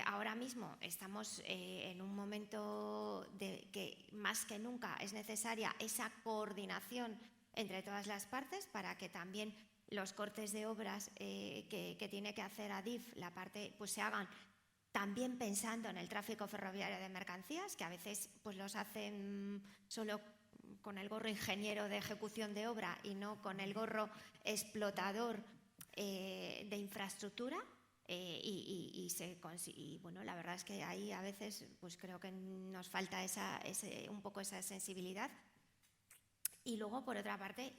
[SPEAKER 5] ahora mismo estamos en un momento que más que nunca es necesaria esa coordinación entre todas las partes para que también los cortes de obras que tiene que hacer Adif, la parte, pues se hagan también pensando en el tráfico ferroviario de mercancías, que a veces pues los hacen solo con el gorro ingeniero de ejecución de obra y no con el gorro explotador de infraestructura. Y bueno, la verdad es que ahí a veces pues creo que nos falta un poco esa sensibilidad. Y luego, por otra parte,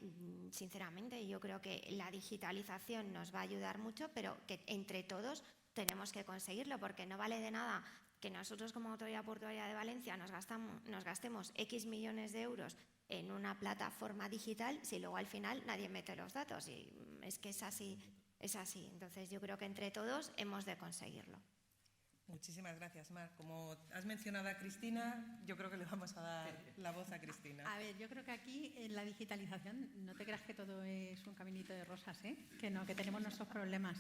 [SPEAKER 5] sinceramente, yo creo que la digitalización nos va a ayudar mucho, pero que entre todos tenemos que conseguirlo, porque no vale de nada que nosotros como Autoridad Portuaria de Valencia nos gastemos X millones de euros en una plataforma digital si luego al final nadie mete los datos. Y es que es así. Entonces, yo creo que entre todos hemos de conseguirlo.
[SPEAKER 2] Muchísimas gracias, Mar. Como has mencionado a Cristina, yo creo que le vamos a dar la voz a Cristina.
[SPEAKER 9] A ver, yo creo que aquí en la digitalización no te creas que todo es un caminito de rosas, ¿eh? Que no, que tenemos nuestros problemas.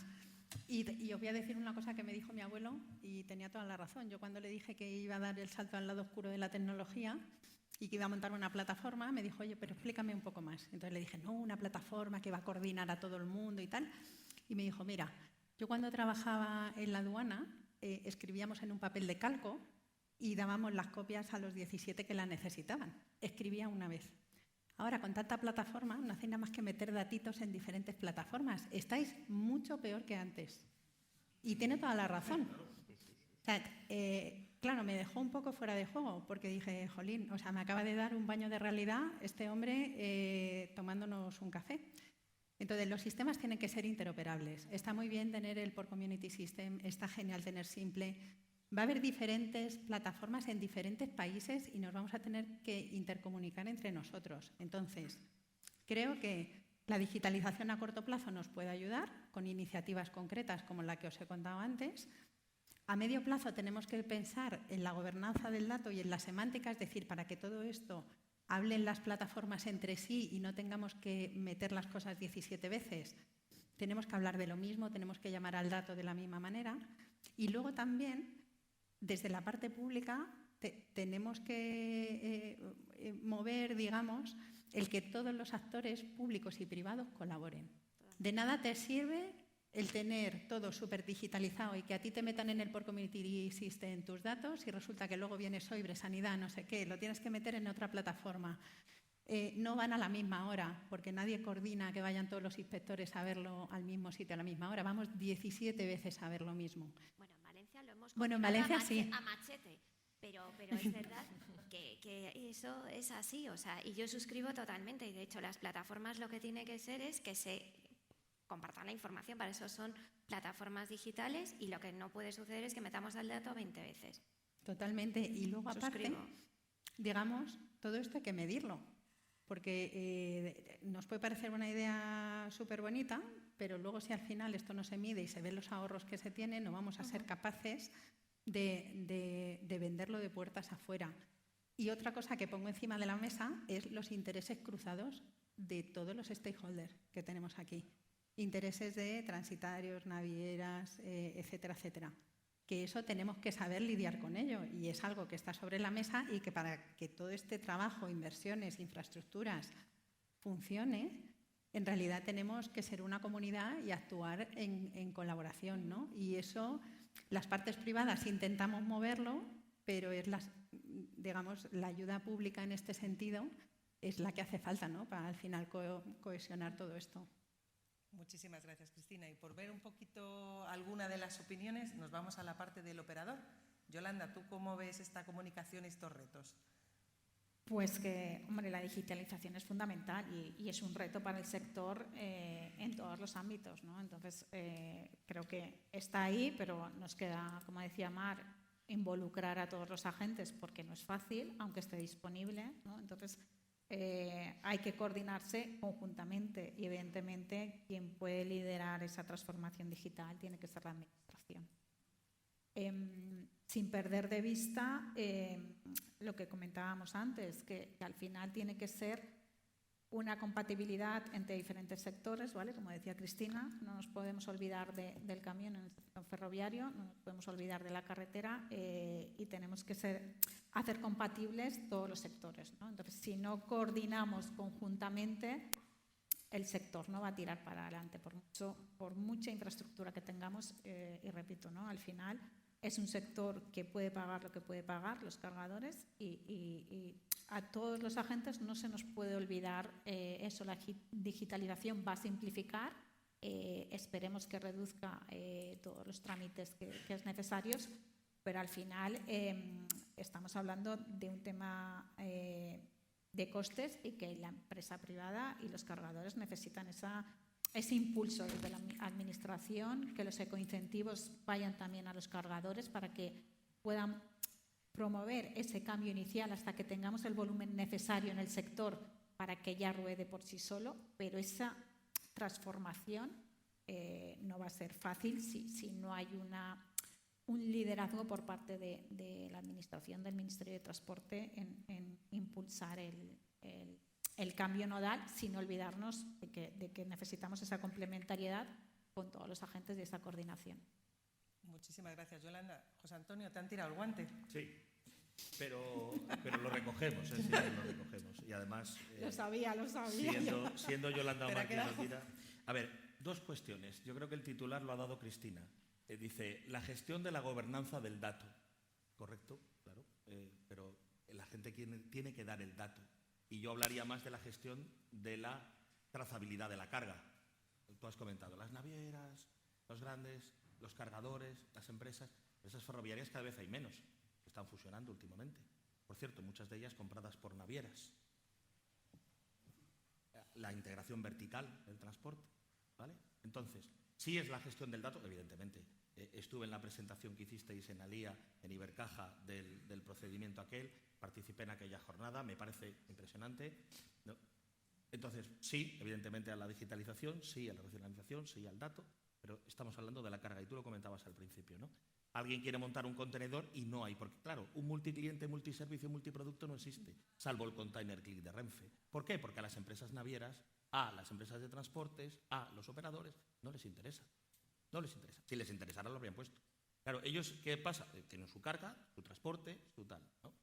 [SPEAKER 9] Y os voy a decir una cosa que me dijo mi abuelo y tenía toda la razón. Yo cuando le dije que iba a dar el salto al lado oscuro de la tecnología y que iba a montar una plataforma, me dijo, oye, pero explícame un poco más. Entonces le dije, no, una plataforma que va a coordinar a todo el mundo y tal. Y me dijo, mira, yo cuando trabajaba en la aduana, escribíamos en un papel de calco y dábamos las copias a los 17 que la necesitaban. Escribía una vez. Ahora, con tanta plataforma, no hacéis nada más que meter datitos en diferentes plataformas. Estáis mucho peor que antes. Y tiene toda la razón. O sea, claro, me dejó un poco fuera de juego porque dije, jolín, o sea, me acaba de dar un baño de realidad este hombre tomándonos un café. Entonces, los sistemas tienen que ser interoperables. Está muy bien tener el Port Community System, está genial tener Simple. Va a haber diferentes plataformas en diferentes países y nos vamos a tener que intercomunicar entre nosotros. Entonces, creo que la digitalización a corto plazo nos puede ayudar con iniciativas concretas como la que os he contado antes. A medio plazo tenemos que pensar en la gobernanza del dato y en la semántica, es decir, para que todo esto hablen las plataformas entre sí y no tengamos que meter las cosas 17 veces. Tenemos que hablar de lo mismo, tenemos que llamar al dato de la misma manera. Y luego también, desde la parte pública, tenemos que mover, digamos, el que todos los actores públicos y privados colaboren. De nada te sirve el tener todo súper digitalizado y que a ti te metan en el Port Community System tus datos y resulta que luego viene Soibre, Sanidad, no sé qué, lo tienes que meter en otra plataforma. No van a la misma hora, porque nadie coordina que vayan todos los inspectores a verlo al mismo sitio a la misma hora. Vamos 17 veces a ver lo mismo.
[SPEAKER 5] Bueno, en Valencia lo hemos
[SPEAKER 9] Bueno, en Valencia sí.
[SPEAKER 5] A machete, pero es verdad que eso es así, o sea, y yo suscribo totalmente, y de hecho las plataformas lo que tiene que ser es que se compartan la información, para eso son plataformas digitales, y lo que no puede suceder es que metamos el dato 20 veces.
[SPEAKER 9] Totalmente, y luego aparte, digamos, todo esto hay que medirlo, porque nos puede parecer una idea súper bonita, pero luego si al final esto no se mide y se ven los ahorros que se tienen, no vamos a ser capaces de venderlo de puertas afuera. Y otra cosa que pongo encima de la mesa es los intereses cruzados de todos los stakeholders que tenemos aquí. Intereses de transitarios, navieras, etcétera, etcétera. Que eso tenemos que saber lidiar con ello y es algo que está sobre la mesa y que para que todo este trabajo, inversiones, infraestructuras funcione, en realidad tenemos que ser una comunidad y actuar en colaboración, ¿no? Y eso, las partes privadas intentamos moverlo, pero es digamos, la ayuda pública en este sentido es la que hace falta, ¿no? Para al final cohesionar todo esto.
[SPEAKER 2] Muchísimas gracias, Cristina. Y por ver un poquito alguna de las opiniones, nos vamos a la parte del operador. Yolanda, ¿tú cómo ves esta comunicación y estos retos?
[SPEAKER 6] Pues que, hombre, la digitalización es fundamental y es un reto para el sector en todos los ámbitos, ¿no? Entonces, creo que está ahí, pero nos queda, como decía Mar, involucrar a todos los agentes porque no es fácil, aunque esté disponible, ¿no? Entonces, hay que coordinarse conjuntamente y, evidentemente, quien puede liderar esa transformación digital tiene que ser la administración. Sin perder de vista lo que comentábamos antes, que al final tiene que ser una compatibilidad entre diferentes sectores, ¿vale? Como decía Cristina, no nos podemos olvidar del camión en el sector ferroviario, no nos podemos olvidar de la carretera y tenemos que hacer compatibles todos los sectores, ¿no? Entonces, si no coordinamos conjuntamente, el sector no va a tirar para adelante, por mucha infraestructura que tengamos, y repito, ¿no? Al final es un sector que puede pagar lo que puede pagar, los cargadores, y a todos los agentes no se nos puede olvidar eso. La digitalización va a simplificar, esperemos que reduzca todos los trámites que es necesarios, pero al final estamos hablando de un tema de costes y que la empresa privada y los cargadores necesitan ese impulso desde la administración, que los ecoincentivos vayan también a los cargadores para que puedan promover ese cambio inicial hasta que tengamos el volumen necesario en el sector para que ya ruede por sí solo, pero esa transformación no va a ser fácil si no hay un liderazgo por parte de la administración del Ministerio de Transporte en impulsar el cambio nodal, sin olvidarnos de que necesitamos esa complementariedad con todos los agentes de esa coordinación.
[SPEAKER 2] Muchísimas gracias, Yolanda. José Antonio, ¿te han tirado el guante?
[SPEAKER 4] Sí, pero lo recogemos, sí, lo recogemos. Y además,
[SPEAKER 6] Lo sabía.
[SPEAKER 4] Siendo Yolanda Omar quien lo tira. A ver, dos cuestiones. Yo creo que el titular lo ha dado Cristina. Dice, la gestión de la gobernanza del dato. Correcto, claro, pero la gente tiene que dar el dato. Y yo hablaría más de la gestión de la trazabilidad de la carga. Tú has comentado, las navieras, los grandes, los cargadores, las empresas ferroviarias cada vez hay menos, están fusionando últimamente. Por cierto, muchas de ellas compradas por navieras. La integración vertical del transporte, ¿vale? Entonces, sí es la gestión del dato, evidentemente. Estuve en la presentación que hicisteis en Alía, en Ibercaja, del procedimiento aquel, participé en aquella jornada, me parece impresionante, ¿no? Entonces, sí, evidentemente a la digitalización, sí a la racionalización, sí al dato, pero estamos hablando de la carga, y tú lo comentabas al principio, ¿no? Alguien quiere montar un contenedor y no hay, porque claro, un multicliente, multiservicio, multiproducto no existe, salvo el container click de Renfe. ¿Por qué? Porque a las empresas navieras, a las empresas de transportes, a los operadores, no les interesa. No les interesa. Si les interesara lo habrían puesto. Claro, ellos, ¿qué pasa? Tienen su carga, su transporte, su tal, ¿no?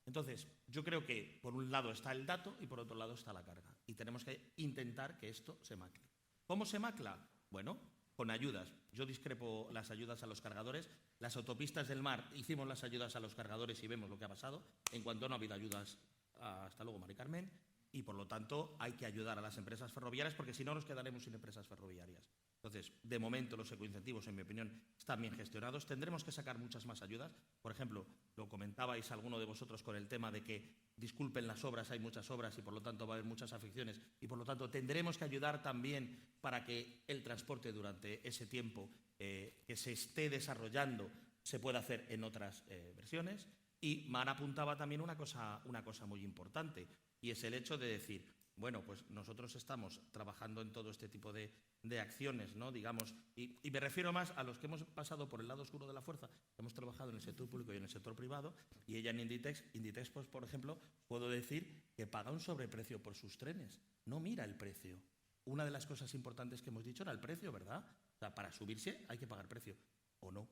[SPEAKER 4] Entonces, yo creo que por un lado está el dato y por otro lado está la carga. Y tenemos que intentar que esto se macle. ¿Cómo se macla? Bueno, con ayudas. Yo discrepo las ayudas a los cargadores. Las autopistas del mar hicimos las ayudas a los cargadores y vemos lo que ha pasado. En cuanto no ha habido ayudas, hasta luego, Mari Carmen. Y por lo tanto hay que ayudar a las empresas ferroviarias porque si no nos quedaremos sin empresas ferroviarias. Entonces, de momento los ecoincentivos, en mi opinión, están bien gestionados. Tendremos que sacar muchas más ayudas. Por ejemplo, lo comentabais alguno de vosotros con el tema de que disculpen las obras, hay muchas obras y por lo tanto va a haber muchas afecciones y por lo tanto tendremos que ayudar también para que el transporte durante ese tiempo que se esté desarrollando se pueda hacer en otras versiones. Y Mar apuntaba también una cosa muy importante, y es el hecho de decir, bueno, pues nosotros estamos trabajando en todo este tipo de acciones, ¿no? Digamos, y me refiero más a los que hemos pasado por el lado oscuro de la fuerza, hemos trabajado en el sector público y en el sector privado, y ella en Inditex, pues, por ejemplo, puedo decir que paga un sobreprecio por sus trenes, no mira el precio. Una de las cosas importantes que hemos dicho era el precio, ¿verdad? O sea, para subirse hay que pagar precio, ¿o no?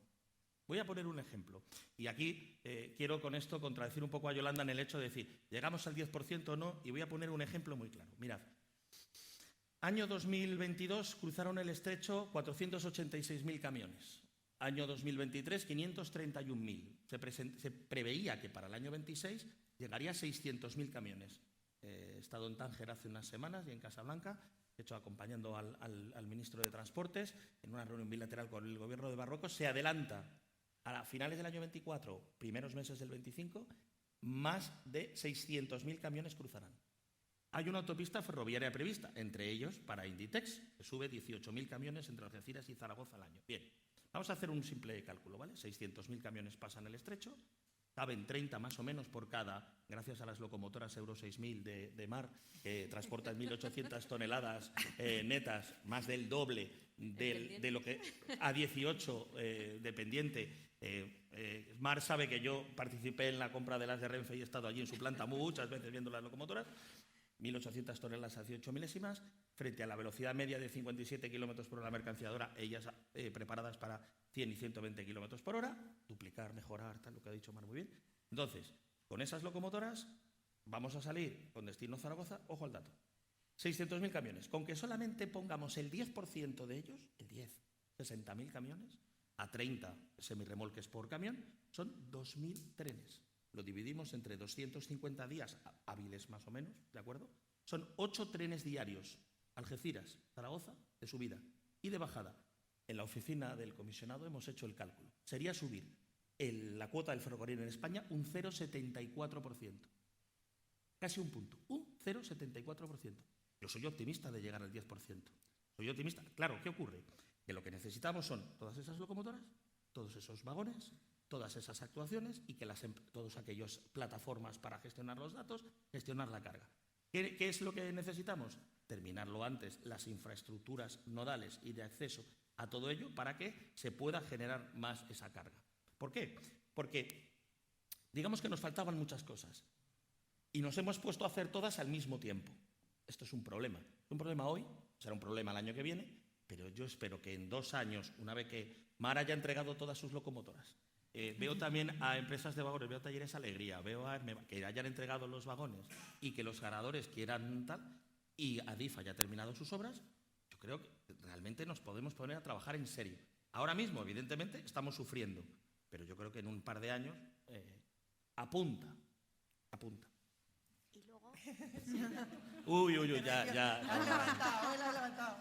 [SPEAKER 4] Voy a poner un ejemplo, y aquí quiero con esto contradecir un poco a Yolanda en el hecho de decir, ¿llegamos al 10% o no? Y voy a poner un ejemplo muy claro. Mirad, año 2022 cruzaron el estrecho 486.000 camiones. Año 2023, 531.000. Se preveía que para el año 26 llegaría a 600.000 camiones. He estado en Tánger hace unas semanas y en Casablanca, he hecho acompañando al ministro de Transportes en una reunión bilateral con el gobierno de Marruecos. Se adelanta a finales del año 24, primeros meses del 25, más de 600.000 camiones cruzarán. Hay una autopista ferroviaria prevista, entre ellos para Inditex, que sube 18.000 camiones entre Algeciras y Zaragoza al año. Bien, vamos a hacer un simple cálculo, ¿vale? 600.000 camiones pasan el estrecho, caben 30 más o menos por cada, gracias a las locomotoras Euro 6000 de Mar, que transportan 1.800 toneladas netas, más del doble de lo que a 18 dependiente. Mar sabe que yo participé en la compra de las de Renfe y he estado allí en su planta muchas veces viendo las locomotoras. 1.800 toneladas a 18 milésimas, frente a la velocidad media de 57 km por hora mercanciadora, ellas preparadas para 100 y 120 km por hora, duplicar, mejorar, tal, lo que ha dicho Mar muy bien. Entonces, con esas locomotoras vamos a salir con destino Zaragoza, ojo al dato, 600.000 camiones, con que solamente pongamos el 10% de ellos, el 10, 60.000 camiones, a 30 semirremolques por camión, son 2.000 trenes. Lo dividimos entre 250 días hábiles más o menos, ¿de acuerdo? Son 8 trenes diarios, Algeciras, Zaragoza, de subida y de bajada. En la oficina del comisionado hemos hecho el cálculo. Sería subir la cuota del ferrocarril en España un 0,74%. Casi un punto, un 0,74%. Yo soy optimista de llegar al 10%. Soy optimista. Claro, ¿qué ocurre? Que lo que necesitamos son todas esas locomotoras, todos esos vagones, todas esas actuaciones y que todas aquellas plataformas para gestionar los datos, gestionar la carga. ¿Qué es lo que necesitamos? Terminarlo antes, las infraestructuras nodales y de acceso a todo ello para que se pueda generar más esa carga. ¿Por qué? Porque digamos que nos faltaban muchas cosas y nos hemos puesto a hacer todas al mismo tiempo. Esto es un problema. Es un problema hoy, será un problema el año que viene, pero yo espero que en 2 años, una vez que Mar haya entregado todas sus locomotoras, veo también a empresas de vagones, veo Talleres Alegría, veo que hayan entregado los vagones y que los ganadores quieran tal, y Adif haya terminado sus obras, yo creo que realmente nos podemos poner a trabajar en serio. Ahora mismo, evidentemente, estamos sufriendo, pero yo creo que en un par de años apunta.
[SPEAKER 5] Y luego...
[SPEAKER 2] ya. La he levantado.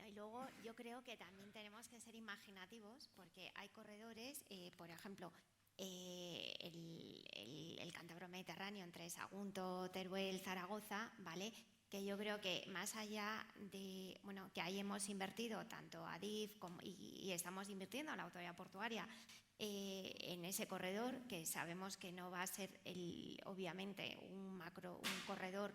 [SPEAKER 5] Y luego yo creo que también tenemos que ser imaginativos porque hay corredores, por ejemplo, el Cántabro Mediterráneo entre Sagunto, Teruel, Zaragoza, ¿vale? Que yo creo que más allá de, bueno, que ahí hemos invertido tanto Adif y estamos invirtiendo en la autoridad portuaria en ese corredor, que sabemos que no va a ser obviamente un corredor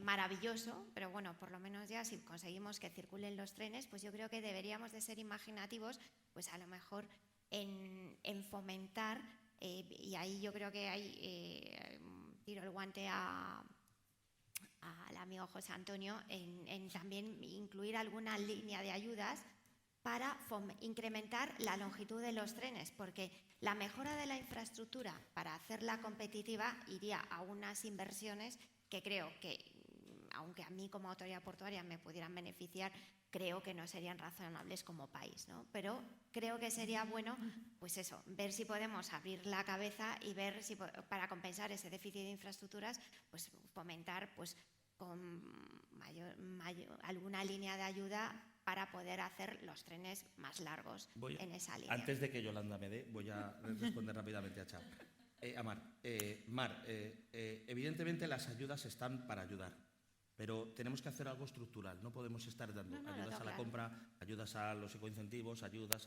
[SPEAKER 5] maravilloso, pero bueno, por lo menos ya si conseguimos que circulen los trenes, pues yo creo que deberíamos de ser imaginativos, pues a lo mejor en fomentar, y ahí yo creo que tiro el guante al amigo José Antonio, en también incluir alguna línea de ayudas para incrementar la longitud de los trenes, porque la mejora de la infraestructura para hacerla competitiva iría a unas inversiones que creo que, aunque a mí como autoridad portuaria me pudieran beneficiar, creo que no serían razonables como país, ¿no? Pero creo que sería bueno, pues eso, ver si podemos abrir la cabeza y ver si para compensar ese déficit de infraestructuras, pues fomentar pues con alguna línea de ayuda para poder hacer los trenes más largos en esa línea.
[SPEAKER 4] Antes de que Yolanda me dé, voy a responder rápidamente a Chao. A Mar. Mar, evidentemente las ayudas están para ayudar, pero tenemos que hacer algo estructural. No podemos estar dando ayudas a la compra, ayudas a los ecoincentivos, ayudas.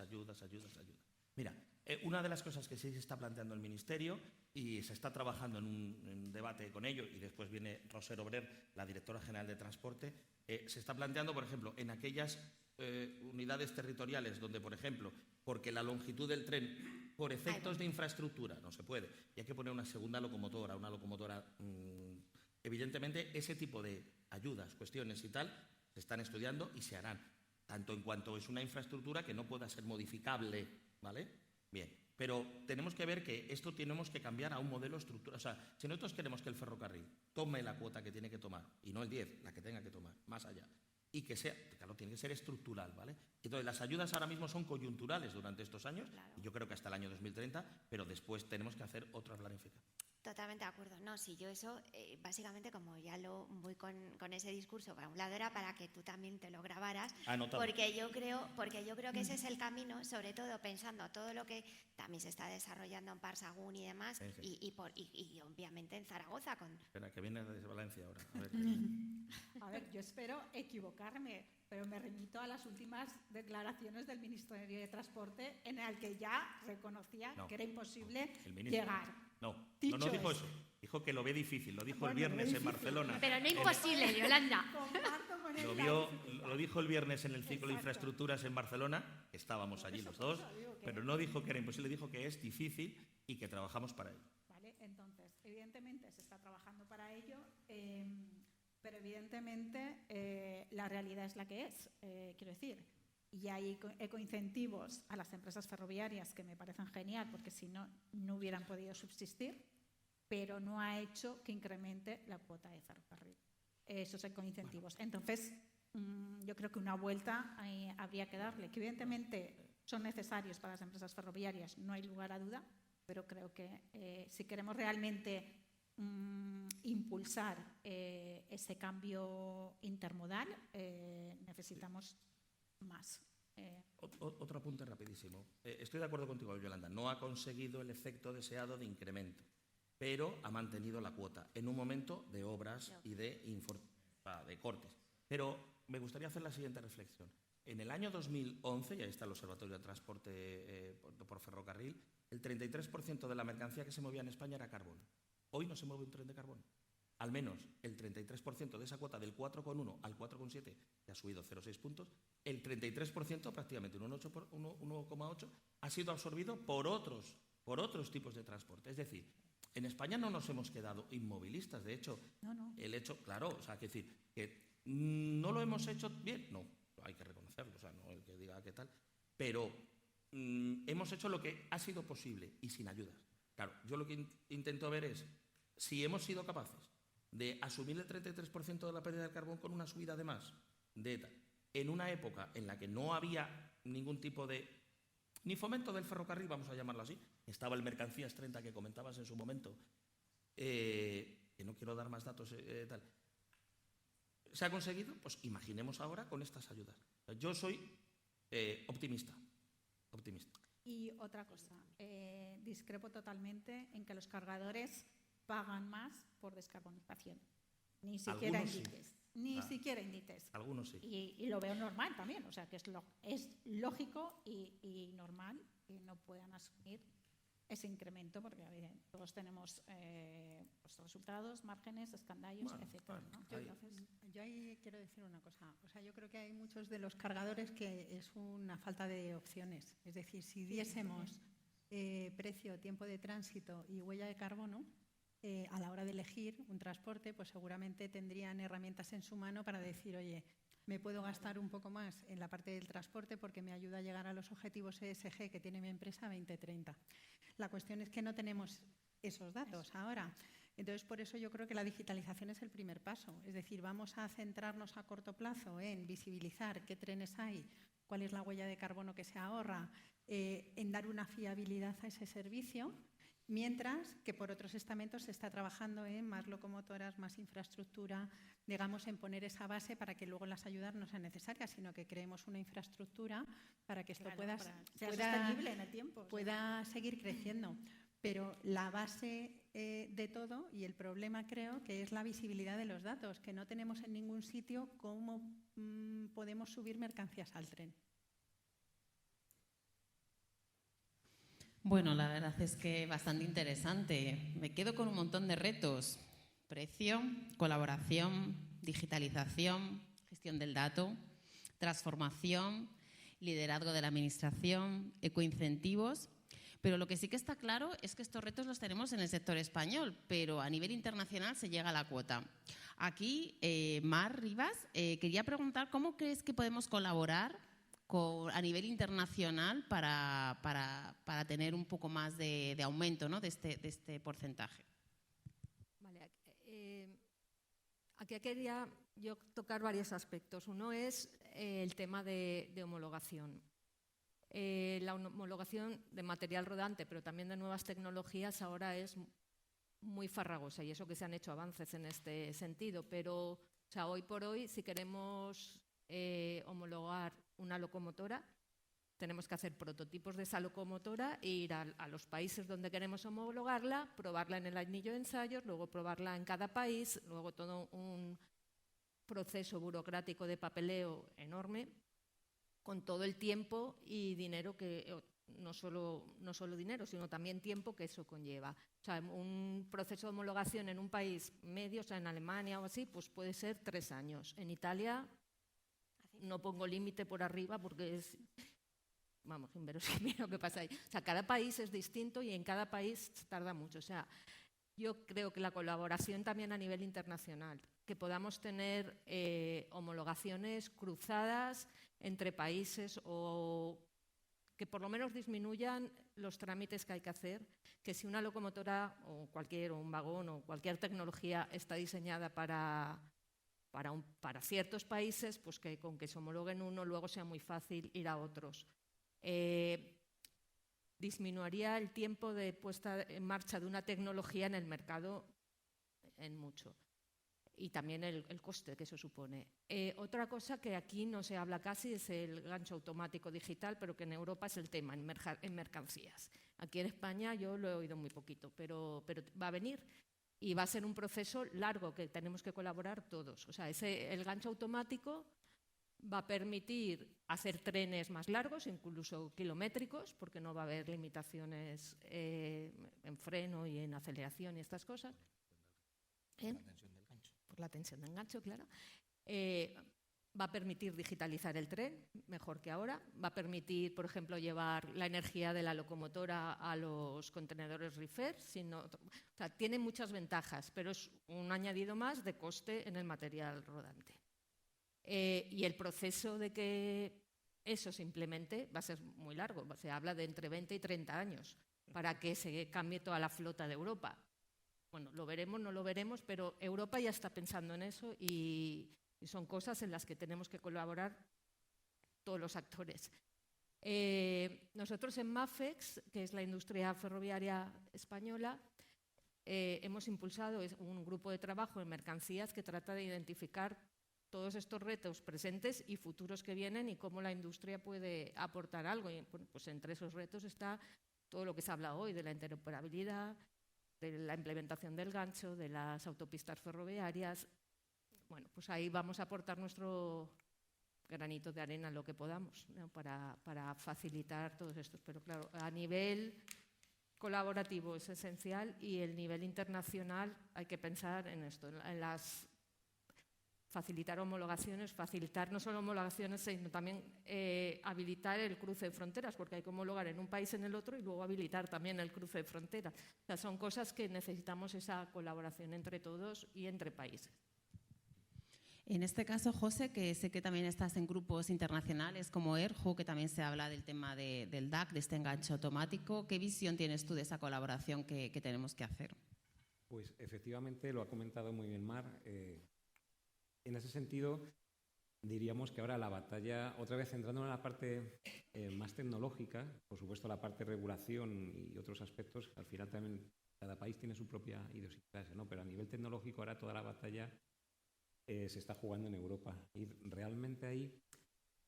[SPEAKER 4] Mira, una de las cosas que sí se está planteando el Ministerio y se está trabajando en un debate con ello, y después viene Roser Obrer, la directora general de Transporte, se está planteando, por ejemplo, en aquellas unidades territoriales donde, por ejemplo, porque la longitud del tren, por efectos de infraestructura, no se puede, y hay que poner una segunda locomotora, evidentemente ese tipo de ayudas, cuestiones y tal, se están estudiando y se harán, tanto en cuanto es una infraestructura que no pueda ser modificable, ¿vale? Bien, pero tenemos que ver que esto tenemos que cambiar a un modelo estructural. O sea, si nosotros queremos que el ferrocarril tome la cuota que tiene que tomar, y no el 10, la que tenga que tomar, más allá, y que sea, claro, tiene que ser estructural, ¿vale? Entonces, las ayudas ahora mismo son coyunturales durante estos años, y yo creo que hasta el año 2030, pero después tenemos que hacer otra planificación.
[SPEAKER 5] Totalmente de acuerdo. No, si yo eso, básicamente, como ya lo voy con ese discurso, para un lado era para que tú también te lo grabaras, porque yo creo que ese es el camino, sobre todo pensando todo lo que también se está desarrollando en Parsagún y demás, sí. Y obviamente en Zaragoza.
[SPEAKER 4] Espera, que viene desde Valencia ahora.
[SPEAKER 6] A ver, yo espero equivocarme, pero me remito a las últimas declaraciones del Ministerio de Transporte, en el que ya reconocía que era imposible llegar.
[SPEAKER 4] No dijo eso. Dijo que lo ve difícil. Lo dijo el viernes en Barcelona.
[SPEAKER 5] Pero no imposible, Yolanda.
[SPEAKER 4] Lo dijo el viernes en el ciclo de infraestructuras en Barcelona. Estábamos allí los dos. Pero no dijo que era imposible, dijo que es difícil y que trabajamos para ello.
[SPEAKER 6] Vale, entonces, evidentemente se está trabajando para ello, pero evidentemente la realidad es la que es. Quiero decir, y hay ecoincentivos a las empresas ferroviarias que me parecen genial, porque si no, no hubieran podido subsistir, pero no ha hecho que incremente la cuota de ferrocarril, esos ecoincentivos. Entonces, yo creo que una vuelta habría que darle, que evidentemente son necesarios para las empresas ferroviarias, no hay lugar a duda, pero creo que si queremos realmente impulsar ese cambio intermodal, necesitamos más.
[SPEAKER 4] Otro apunte rapidísimo. Estoy de acuerdo contigo, Yolanda. No ha conseguido el efecto deseado de incremento, pero ha mantenido la cuota en un momento de obras y de cortes. Pero me gustaría hacer la siguiente reflexión. En el año 2011, y ahí está el Observatorio de Transporte por Ferrocarril, el 33% de la mercancía que se movía en España era carbono. Hoy no se mueve un tren de carbono. Al menos el 33% de esa cuota del 4,1 al 4,7, que ha subido 0,6 puntos, el 33%, prácticamente un 1,8, ha sido absorbido por otros tipos de transporte. Es decir, en España no nos hemos quedado inmovilistas. De hecho, el hecho, claro, o sea, que decir, que no lo hemos hecho bien, no, hay que reconocerlo, o sea, no el que diga qué tal, pero hemos hecho lo que ha sido posible y sin ayudas. Claro, yo lo que intento ver es si hemos sido capaces de asumir el 33% de la pérdida de carbón con una subida de más en una época en la que no había ningún tipo de ni fomento del ferrocarril, vamos a llamarlo así, estaba el Mercancías 30 que comentabas en su momento, que no quiero dar más datos, tal. ¿Se ha conseguido? Pues imaginemos ahora con estas ayudas. Yo soy optimista.
[SPEAKER 6] Y otra cosa, discrepo totalmente en que los cargadores pagan más por descarbonización. Ni siquiera índices. Siquiera índices.
[SPEAKER 4] Algunos sí.
[SPEAKER 6] Y lo veo normal también, o sea que es lógico y normal que no puedan asumir ese incremento, porque todos tenemos pues, resultados, márgenes, escandallos, etcétera, ¿no?
[SPEAKER 9] Yo ahí quiero decir una cosa. O sea, yo creo que hay muchos de los cargadores que es una falta de opciones. Es decir, si diésemos precio, tiempo de tránsito y huella de carbono, a la hora de elegir un transporte, pues seguramente tendrían herramientas en su mano para decir, oye, me puedo gastar un poco más en la parte del transporte porque me ayuda a llegar a los objetivos ESG que tiene mi empresa 2030. La cuestión es que no tenemos esos datos ahora. Entonces, por eso yo creo que la digitalización es el primer paso. Es decir, vamos a centrarnos a corto plazo en visibilizar qué trenes hay, cuál es la huella de carbono que se ahorra, en dar una fiabilidad a ese servicio, mientras que por otros estamentos se está trabajando en más locomotoras, más infraestructura, digamos, en poner esa base para que luego las ayudas no sean necesarias, sino que creemos una infraestructura para que esto pueda
[SPEAKER 6] sostenible en el tiempo.
[SPEAKER 9] Pueda seguir creciendo. Pero la base de todo y el problema creo que es la visibilidad de los datos, que no tenemos en ningún sitio cómo podemos subir mercancías al tren.
[SPEAKER 3] Bueno, la verdad es que bastante interesante. Me quedo con un montón de retos. Precio, colaboración, digitalización, gestión del dato, transformación, liderazgo de la administración, ecoincentivos. Pero lo que sí que está claro es que estos retos los tenemos en el sector español, pero a nivel internacional se llega a la cuota. Aquí, Mar Rivas, quería preguntar cómo crees que podemos colaborar a nivel internacional para tener un poco más de aumento, ¿no?, de este porcentaje.
[SPEAKER 7] Vale, aquí quería yo tocar varios aspectos. Uno es el tema de homologación. La homologación de material rodante, pero también de nuevas tecnologías, ahora es muy farragosa y eso que se han hecho avances en este sentido. Pero, o sea, hoy por hoy, si queremos homologar una locomotora, tenemos que hacer prototipos de esa locomotora e ir a los países donde queremos homologarla, probarla en el anillo de ensayos, luego probarla en cada país, luego todo un proceso burocrático de papeleo enorme, con todo el tiempo y dinero que no solo dinero, sino también tiempo que eso conlleva. O sea, un proceso de homologación en un país medio, o sea, en Alemania o así, pues puede ser 3 años. En Italia no pongo límite por arriba porque es, vamos, inverosímil lo que pasa ahí. O sea, cada país es distinto y en cada país tarda mucho. O sea, yo creo que la colaboración también a nivel internacional, que podamos tener homologaciones cruzadas entre países o que por lo menos disminuyan los trámites que hay que hacer, que si una locomotora o un vagón o cualquier tecnología está diseñada para ciertos países, pues que con que se homologuen uno luego sea muy fácil ir a otros. Disminuiría el tiempo de puesta en marcha de una tecnología en el mercado en mucho. Y también el coste que eso supone. Otra cosa que aquí no se habla casi es el gancho automático digital, pero que en Europa es el tema, en mercancías. Aquí en España yo lo he oído muy poquito, pero va a venir y va a ser un proceso largo que tenemos que colaborar todos. O sea, el gancho automático va a permitir hacer trenes más largos, incluso kilométricos, porque no va a haber limitaciones en freno y en aceleración y estas cosas. Por la tensión del gancho, claro. Va a permitir digitalizar el tren mejor que ahora. Va a permitir, por ejemplo, llevar la energía de la locomotora a los contenedores reefer. O sea, tiene muchas ventajas, pero es un añadido más de coste en el material rodante. Y el proceso de que eso se implemente va a ser muy largo. Se habla de entre 20 y 30 años para que se cambie toda la flota de Europa. Bueno, lo veremos, no lo veremos, pero Europa ya está pensando en eso y son cosas en las que tenemos que colaborar todos los actores. Nosotros en MAFEX, que es la industria ferroviaria española, hemos impulsado un grupo de trabajo en mercancías que trata de identificar todos estos retos presentes y futuros que vienen y cómo la industria puede aportar algo. Y, bueno, pues entre esos retos está todo lo que se habla hoy de la interoperabilidad, de la implementación del gancho, de las autopistas ferroviarias. Bueno, pues ahí vamos a aportar nuestro granito de arena, lo que podamos, ¿no?, para facilitar todos estos. Pero claro, a nivel colaborativo es esencial y el nivel internacional hay que pensar en esto, en facilitar homologaciones, facilitar no solo homologaciones, sino también habilitar el cruce de fronteras, porque hay que homologar en un país en el otro y luego habilitar también el cruce de fronteras. O sea, son cosas que necesitamos esa colaboración entre todos y entre países.
[SPEAKER 3] En este caso, José, que sé que también estás en grupos internacionales como ERJU, que también se habla del tema del DAC, de este enganche automático. ¿Qué visión tienes tú de esa colaboración que tenemos que hacer?
[SPEAKER 8] Pues efectivamente lo ha comentado muy bien Mar. En ese sentido, diríamos que ahora la batalla, otra vez centrándonos en la parte más tecnológica, por supuesto la parte de regulación y otros aspectos, al final también cada país tiene su propia idiosincrasia, ¿no? Pero a nivel tecnológico ahora toda la batalla se está jugando en Europa. Y realmente ahí,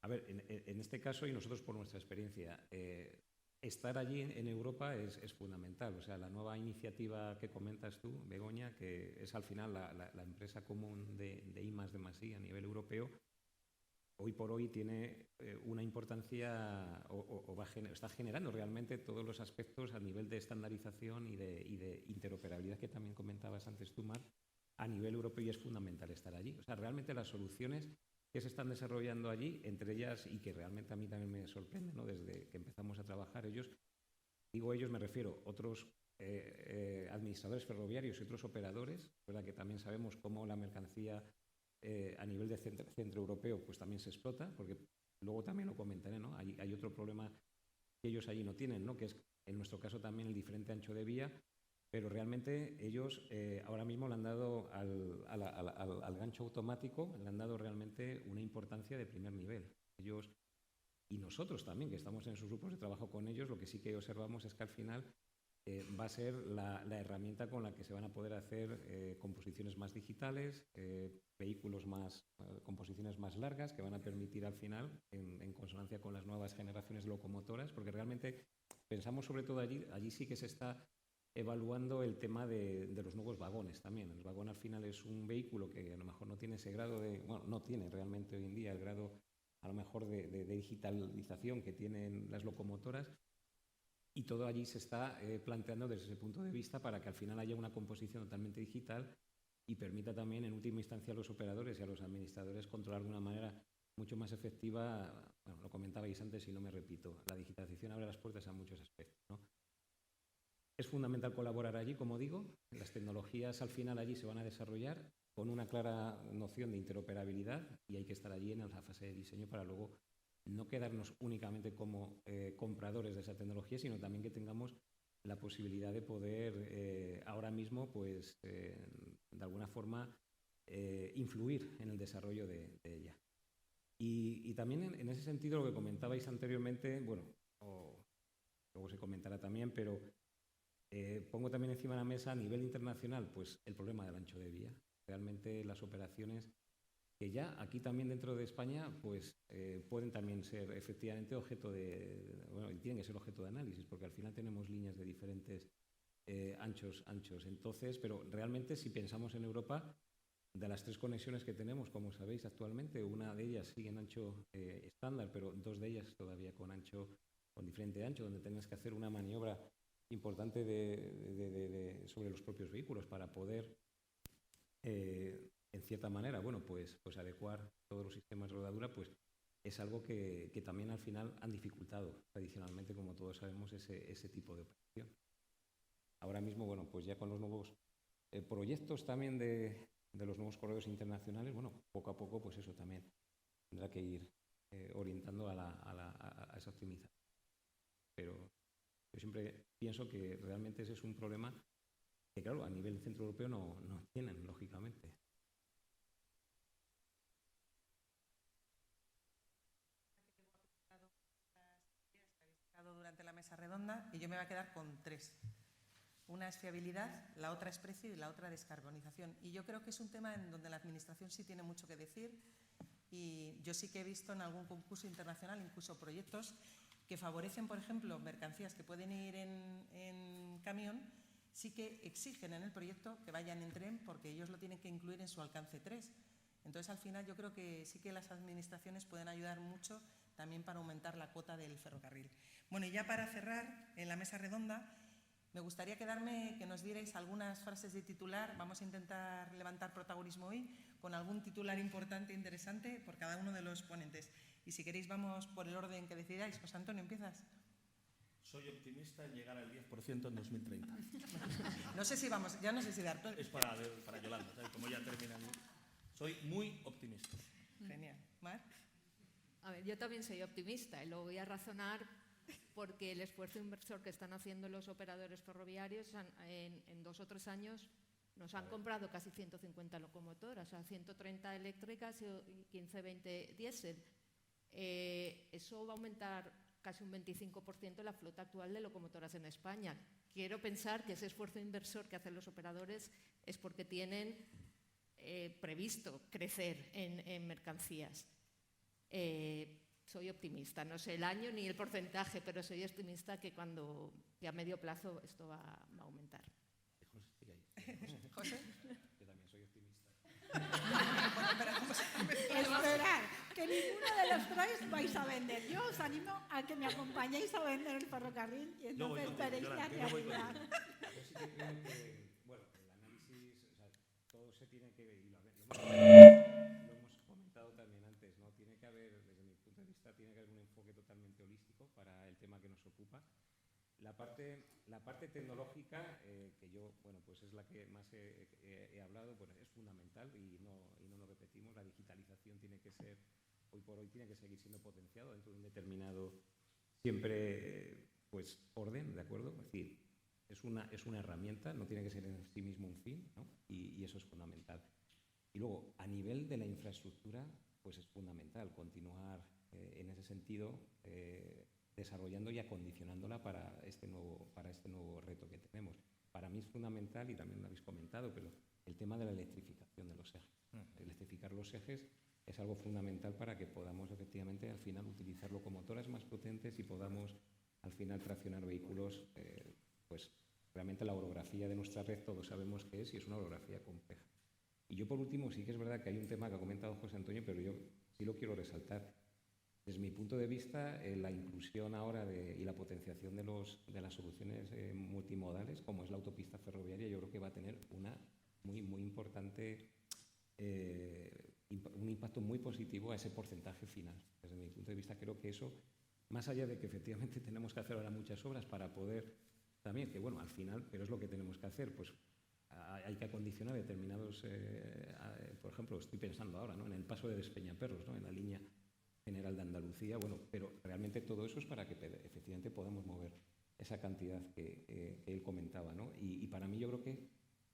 [SPEAKER 8] a ver, en este caso, y nosotros por nuestra experiencia, estar allí en Europa es fundamental. O sea, la nueva iniciativa que comentas tú, Begoña, que es al final la empresa común de I+D+I a nivel europeo, hoy por hoy tiene una importancia está generando realmente todos los aspectos a nivel de estandarización y de interoperabilidad que también comentabas antes tú, Mar, a nivel europeo, y es fundamental estar allí. O sea, realmente las soluciones que se están desarrollando allí, entre ellas, y que realmente a mí también me sorprende, ¿no? Desde que empezamos a trabajar ellos, digo ellos, me refiero a otros administradores ferroviarios y otros operadores, ¿verdad? Que también sabemos cómo la mercancía a nivel de centro europeo pues también se explota, porque luego también lo comentaré, ¿no? Hay otro problema que ellos allí no tienen, ¿no? Que es en nuestro caso también el diferente ancho de vía, pero realmente ellos ahora mismo le han dado al gancho automático, le han dado realmente una importancia de primer nivel. Ellos, y nosotros también, que estamos en sus grupos de trabajo con ellos, lo que sí que observamos es que al final va a ser la herramienta con la que se van a poder hacer composiciones más digitales, vehículos composiciones más largas, que van a permitir al final, en consonancia con las nuevas generaciones de locomotoras, porque realmente pensamos sobre todo allí sí que se está evaluando el tema de los nuevos vagones también. El vagón al final es un vehículo que a lo mejor no tiene ese grado no tiene realmente hoy en día el grado a lo mejor de digitalización que tienen las locomotoras, y todo allí se está planteando desde ese punto de vista para que al final haya una composición totalmente digital y permita también en última instancia a los operadores y a los administradores controlar de una manera mucho más efectiva. Bueno, lo comentabais antes y no me repito, la digitalización abre las puertas a muchos aspectos, ¿no? Es fundamental colaborar allí, como digo. Las tecnologías al final allí se van a desarrollar con una clara noción de interoperabilidad y hay que estar allí en la fase de diseño para luego no quedarnos únicamente como compradores de esa tecnología, sino también que tengamos la posibilidad de poder ahora mismo, pues, de alguna forma, influir en el desarrollo de ella. Y también en ese sentido lo que comentabais anteriormente, bueno, luego se comentará también, pero pongo también encima de la mesa a nivel internacional pues el problema del ancho de vía. Realmente las operaciones que ya aquí también dentro de España pues pueden también ser efectivamente objeto y tienen que ser objeto de análisis, porque al final tenemos líneas de diferentes anchos. Entonces, pero realmente si pensamos en Europa, de las 3 conexiones que tenemos, como sabéis actualmente, una de ellas sigue en ancho estándar, pero 2 de ellas todavía con diferente ancho, donde tengas que hacer una maniobra importante sobre los propios vehículos para poder, en cierta manera, bueno, pues adecuar todos los sistemas de rodadura, pues es algo que también al final han dificultado tradicionalmente, como todos sabemos, ese tipo de operación. Ahora mismo, bueno, pues ya con los nuevos proyectos también de los nuevos corredores internacionales, bueno, poco a poco, pues eso también tendrá que ir orientando a esa optimización. Pero yo siempre pienso que realmente ese es un problema que, claro, a nivel centro europeo no tienen, lógicamente.
[SPEAKER 2] Durante la mesa redonda, y yo me voy a quedar con 3. Una es fiabilidad, la otra es precio y la otra descarbonización. Y yo creo que es un tema en donde la Administración sí tiene mucho que decir, y yo sí que he visto en algún concurso internacional incluso proyectos que favorecen, por ejemplo, mercancías que pueden ir en camión, sí que exigen en el proyecto que vayan en tren porque ellos lo tienen que incluir en su alcance 3. Entonces, al final, yo creo que sí que las administraciones pueden ayudar mucho también para aumentar la cuota del ferrocarril. Bueno, y ya para cerrar, en la mesa redonda, Me gustaría que nos dierais algunas frases de titular. Vamos a intentar levantar protagonismo hoy con algún titular importante e interesante por cada uno de los ponentes. Y si queréis vamos por el orden que decidáis. José Antonio, ¿empiezas?
[SPEAKER 4] Soy optimista en llegar al 10% en 2030.
[SPEAKER 2] No sé si vamos, ya no sé si dar...
[SPEAKER 4] Es para Yolanda, ¿sabes? Como ya termina. Soy muy optimista.
[SPEAKER 2] Genial. ¿Mar?
[SPEAKER 7] A ver, yo también soy optimista y lo voy a razonar porque el esfuerzo inversor que están haciendo los operadores ferroviarios en 2 o 3 años nos han comprado casi 150 locomotoras, o sea, 130 eléctricas y 15-20 diésel. Eso va a aumentar casi un 25% la flota actual de locomotoras en España. Quiero pensar que ese esfuerzo inversor que hacen los operadores es porque tienen previsto crecer en mercancías. Soy optimista, no sé el año ni el porcentaje, pero soy optimista que a medio plazo esto va a aumentar.
[SPEAKER 2] ¿José?
[SPEAKER 8] Yo también soy optimista.
[SPEAKER 6] Esperar, que ninguno de los tres vais a vender. Yo os animo a que me acompañéis a vender el ferrocarril y entonces veréis la realidad.
[SPEAKER 8] Yo sí que creo que, bueno, el análisis, o sea, todo se tiene que ver, y lo hemos comentado también antes, ¿no? Tiene que haber, desde mi punto de vista, tiene que haber un enfoque totalmente holístico para el tema que nos ocupa. La parte tecnológica, que yo, bueno, pues es la que más he hablado, pues es fundamental y no lo repetimos. La digitalización tiene que ser, hoy por hoy, tiene que seguir siendo potenciado dentro de un determinado, siempre, pues, orden, ¿de acuerdo? Es decir, es una herramienta, no tiene que ser en sí mismo un fin, ¿no? Y eso es fundamental. Y luego, a nivel de la infraestructura, pues es fundamental continuar en ese sentido, desarrollando y acondicionándola para este nuevo reto que tenemos. Para mí es fundamental, y también lo habéis comentado, pero el tema de la electrificación de los ejes. Electrificar los ejes es algo fundamental para que podamos efectivamente al final utilizar locomotoras más potentes y podamos al final traccionar vehículos, pues realmente la orografía de nuestra red todos sabemos qué es y es una orografía compleja. Y yo por último sí que es verdad que hay un tema que ha comentado José Antonio, pero yo sí lo quiero resaltar. Desde mi punto de vista, la inclusión ahora y la potenciación de las soluciones multimodales, como es la autopista ferroviaria, yo creo que va a tener una muy importante, un impacto muy positivo a ese porcentaje final. Desde mi punto de vista, creo que eso, más allá de que efectivamente tenemos que hacer ahora muchas obras para poder también, que bueno, al final, pero es lo que tenemos que hacer, pues hay que acondicionar determinados, por ejemplo, estoy pensando ahora, ¿no?, en el paso de Despeñaperros, ¿no?, en la línea general de Andalucía, bueno, pero realmente todo eso es para que efectivamente podamos mover esa cantidad que él comentaba, ¿no? Y para mí yo creo que,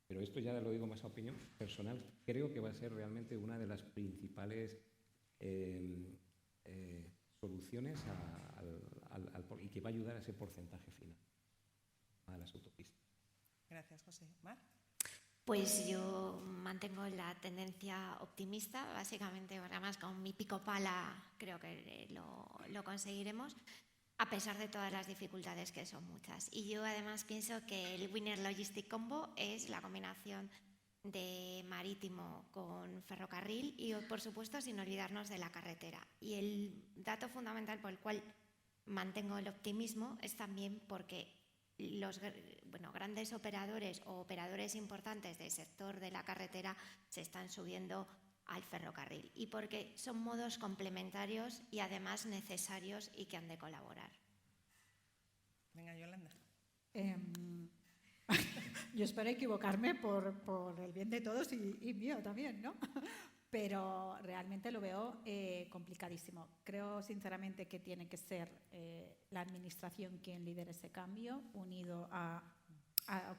[SPEAKER 8] pero esto ya lo digo más a opinión personal, creo que va a ser realmente una de las principales soluciones y que va a ayudar a ese porcentaje final a las autopistas.
[SPEAKER 2] Gracias, José. ¿Mar?
[SPEAKER 5] Pues yo mantengo la tendencia optimista, básicamente, además con mi pico pala creo que lo conseguiremos, a pesar de todas las dificultades que son muchas. Y yo además pienso que el Winner Logistic Combo es la combinación de marítimo con ferrocarril y, por supuesto, sin olvidarnos de la carretera. Y el dato fundamental por el cual mantengo el optimismo es también porque los grandes operadores o operadores importantes del sector de la carretera se están subiendo al ferrocarril y porque son modos complementarios y además necesarios y que han de colaborar.
[SPEAKER 2] Venga, Yolanda.
[SPEAKER 6] Yo espero equivocarme por el bien de todos y mío también, ¿no? Pero realmente lo veo complicadísimo. Creo sinceramente que tiene que ser la Administración quien lidere ese cambio, unido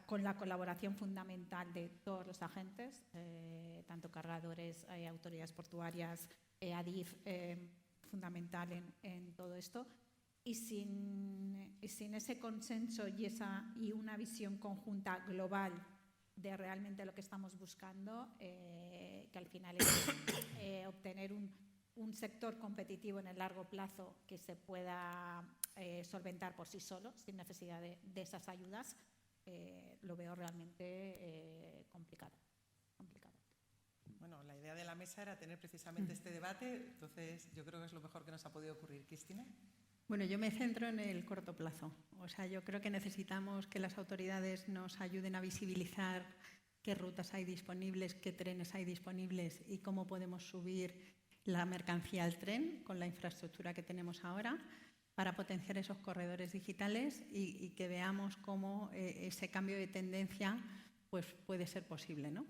[SPEAKER 6] con la colaboración fundamental de todos los agentes, tanto cargadores, autoridades portuarias, ADIF, fundamental en todo esto. Y sin ese consenso y una visión conjunta global de realmente lo que estamos buscando, que al final es obtener un sector competitivo en el largo plazo que se pueda solventar por sí solo, sin necesidad de esas ayudas, lo veo realmente complicado.
[SPEAKER 2] Bueno, la idea de la mesa era tener precisamente este debate, entonces yo creo que es lo mejor que nos ha podido ocurrir. ¿Cristina?
[SPEAKER 9] Bueno, yo me centro en el corto plazo. O sea, yo creo que necesitamos que las autoridades nos ayuden a visibilizar qué rutas hay disponibles, qué trenes hay disponibles y cómo podemos subir la mercancía al tren con la infraestructura que tenemos ahora para potenciar esos corredores digitales y que veamos cómo ese cambio de tendencia pues, puede ser posible, ¿no?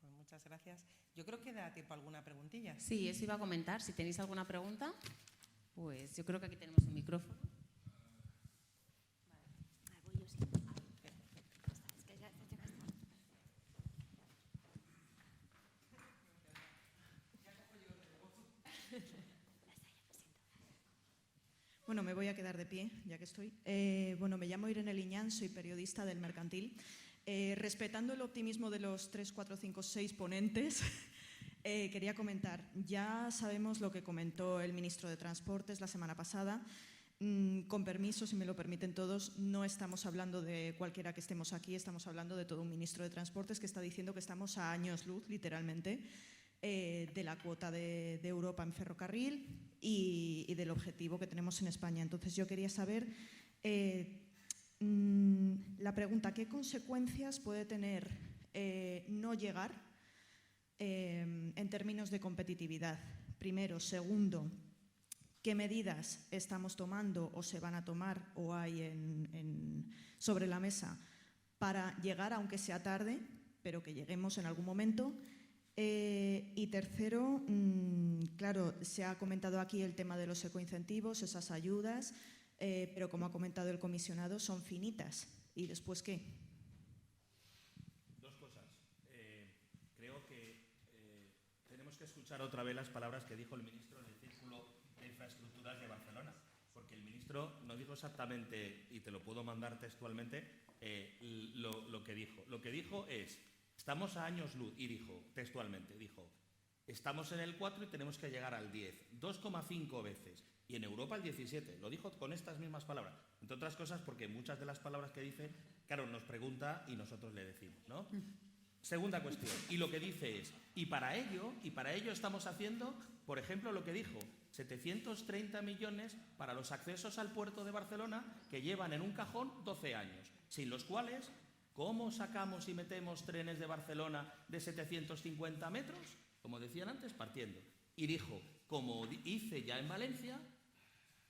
[SPEAKER 2] Pues muchas gracias. Yo creo que da tiempo a alguna preguntilla.
[SPEAKER 3] Sí, eso iba a comentar. Si tenéis alguna pregunta, pues yo creo que aquí tenemos un micrófono.
[SPEAKER 10] Bueno, me voy a quedar de pie, ya que estoy. Bueno, me llamo Irene Liñán, soy periodista del Mercantil. Respetando el optimismo de los 3, 4, 5, 6 ponentes, quería comentar, ya sabemos lo que comentó el ministro de Transportes la semana pasada. Con permiso, si me lo permiten todos, no estamos hablando de cualquiera que estemos aquí, estamos hablando de todo un ministro de Transportes que está diciendo que estamos a años luz, literalmente, de la cuota de Europa en ferrocarril y del objetivo que tenemos en España. Entonces, yo quería saber la pregunta, ¿qué consecuencias puede tener no llegar en términos de competitividad? Primero. Segundo, ¿qué medidas estamos tomando o se van a tomar o hay sobre la mesa para llegar, aunque sea tarde, pero que lleguemos en algún momento? Y tercero, claro, se ha comentado aquí el tema de los ecoincentivos, esas ayudas, pero como ha comentado el comisionado, son finitas. ¿Y después qué?
[SPEAKER 4] Dos cosas. Creo que tenemos que escuchar otra vez las palabras que dijo el ministro en el Círculo de Infraestructuras de Barcelona, porque el ministro no dijo exactamente, y te lo puedo mandar textualmente, lo que dijo. Lo que dijo es: estamos a años luz, y dijo, textualmente, dijo, estamos en el 4 y tenemos que llegar al 10, 2,5 veces, y en Europa el 17. Lo dijo con estas mismas palabras, entre otras cosas porque muchas de las palabras que dice, claro, nos pregunta y nosotros le decimos, ¿no? Segunda cuestión, y lo que dice es, y para ello estamos haciendo, por ejemplo, lo que dijo, 730 millones para los accesos al puerto de Barcelona que llevan en un cajón 12 años, sin los cuales, ¿cómo sacamos y metemos trenes de Barcelona de 750 metros? Como decían antes, partiendo. Y dijo, como hice ya en Valencia,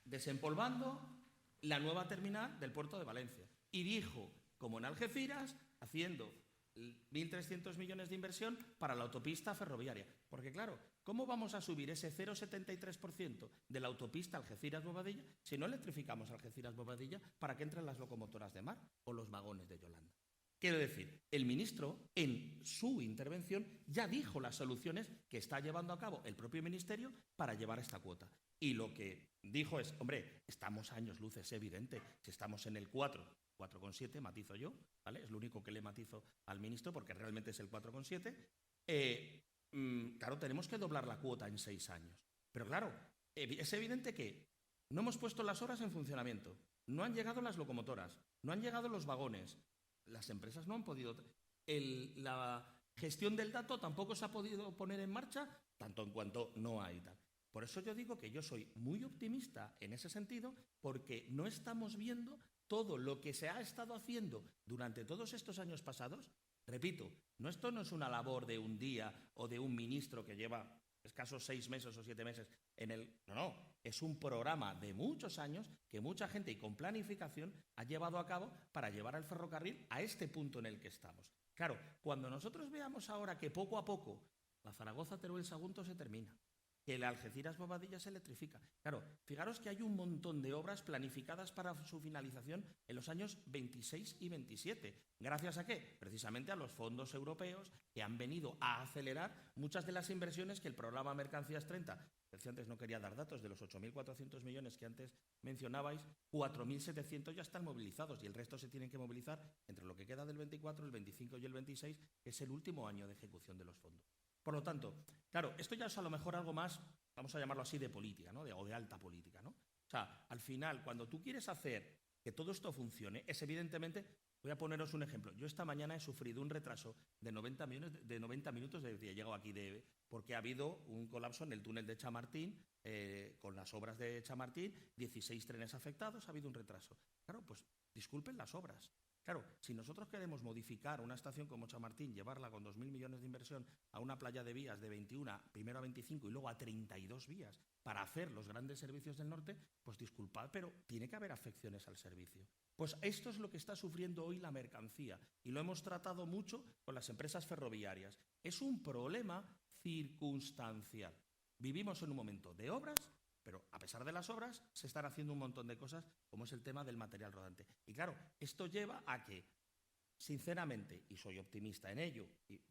[SPEAKER 4] desempolvando la nueva terminal del puerto de Valencia. Y dijo, como en Algeciras, haciendo 1.300 millones de inversión para la autopista ferroviaria. Porque claro, ¿cómo vamos a subir ese 0,73% de la autopista Algeciras-Bobadilla si no electrificamos Algeciras-Bobadilla para que entren las locomotoras de mar o los vagones de Yolanda? Quiero decir, el ministro, en su intervención, ya dijo las soluciones que está llevando a cabo el propio ministerio para llevar esta cuota. Y lo que dijo es, hombre, estamos a años luz, es evidente. Si estamos en el 4,7, matizo yo, ¿vale? Es lo único que le matizo al ministro, porque realmente es el 4,7. Claro, tenemos que doblar la cuota en 6 años. Pero claro, es evidente que no hemos puesto las horas en funcionamiento, no han llegado las locomotoras, no han llegado los vagones. Las empresas no han podido... La gestión del dato tampoco se ha podido poner en marcha, tanto en cuanto no hay tal. Por eso yo digo que yo soy muy optimista en ese sentido, porque no estamos viendo todo lo que se ha estado haciendo durante todos estos años pasados. Repito, esto no es una labor de un día o de un ministro que lleva escasos 6 meses o 7 meses en el... No, es un programa de muchos años que mucha gente y con planificación ha llevado a cabo para llevar al ferrocarril a este punto en el que estamos. Claro, cuando nosotros veamos ahora que poco a poco la Zaragoza-Teruel-Sagunto se termina, que el Algeciras-Bobadilla se electrifica. Claro, fijaros que hay un montón de obras planificadas para su finalización en los años 26 y 27. ¿Gracias a qué? Precisamente a los fondos europeos que han venido a acelerar muchas de las inversiones que el programa Mercancías 30, decía antes, no quería dar datos, de los 8.400 millones que antes mencionabais, 4.700 ya están movilizados y el resto se tienen que movilizar entre lo que queda del 24, el 25 y el 26, que es el último año de ejecución de los fondos. Por lo tanto, claro, esto ya es a lo mejor algo más, vamos a llamarlo así, de política, ¿no? O de alta política, ¿no? O sea, al final, cuando tú quieres hacer que todo esto funcione, es evidentemente, Voy a poneros un ejemplo. Yo esta mañana he sufrido un retraso de 90 minutos, he llegado aquí porque ha habido un colapso en el túnel de Chamartín, con las obras de Chamartín, 16 trenes afectados, ha habido un retraso. Claro, pues disculpen las obras. Claro, si nosotros queremos modificar una estación como Chamartín, llevarla con 2.000 millones de inversión a una playa de vías de 21, primero a 25 y luego a 32 vías para hacer los grandes servicios del norte, pues disculpad, pero tiene que haber afecciones al servicio. Pues esto es lo que está sufriendo hoy la mercancía y lo hemos tratado mucho con las empresas ferroviarias. Es un problema circunstancial. Vivimos en un momento de obras, pero a pesar de las obras se están haciendo un montón de cosas, como es el tema del material rodante. Y claro, esto lleva a que, sinceramente, y soy optimista en ello,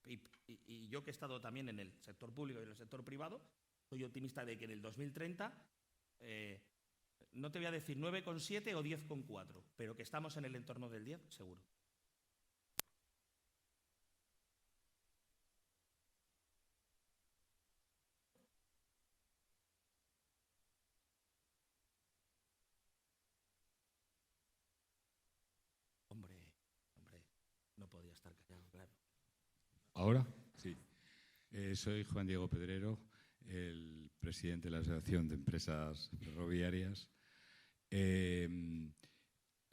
[SPEAKER 4] y yo que he estado también en el sector público y en el sector privado, soy optimista de que en el 2030, no te voy a decir 9,7 o 10,4, pero que estamos en el entorno del 10, seguro. No podía estar callado, claro.
[SPEAKER 11] ¿Ahora? Sí. Soy Juan Diego Pedrero, el presidente de la Asociación de Empresas Ferroviarias.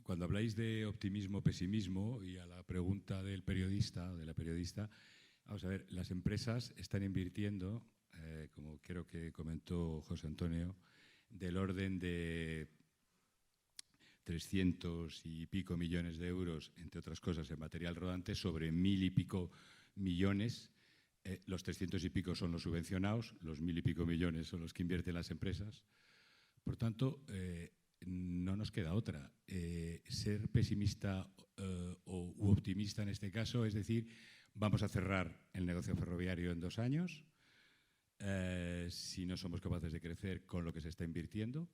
[SPEAKER 11] Cuando habláis de optimismo-pesimismo y a la pregunta del periodista o de la periodista, vamos a ver, las empresas están invirtiendo, como creo que comentó José Antonio, del orden de 300 y pico millones de euros, entre otras cosas, en material rodante, sobre 1.000 y pico millones. Los 300 y pico son los subvencionados, los 1.000 y pico millones son los que invierten las empresas. Por tanto, no nos queda otra. Ser pesimista u optimista en este caso, es decir, vamos a cerrar el negocio ferroviario en 2 años, si no somos capaces de crecer con lo que se está invirtiendo.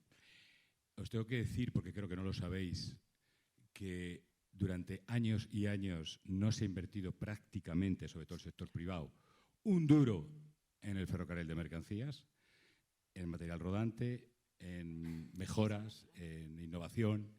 [SPEAKER 11] Os tengo que decir, porque creo que no lo sabéis, que durante años y años no se ha invertido prácticamente, sobre todo el sector privado, un duro en el ferrocarril de mercancías, en material rodante, en mejoras, en innovación,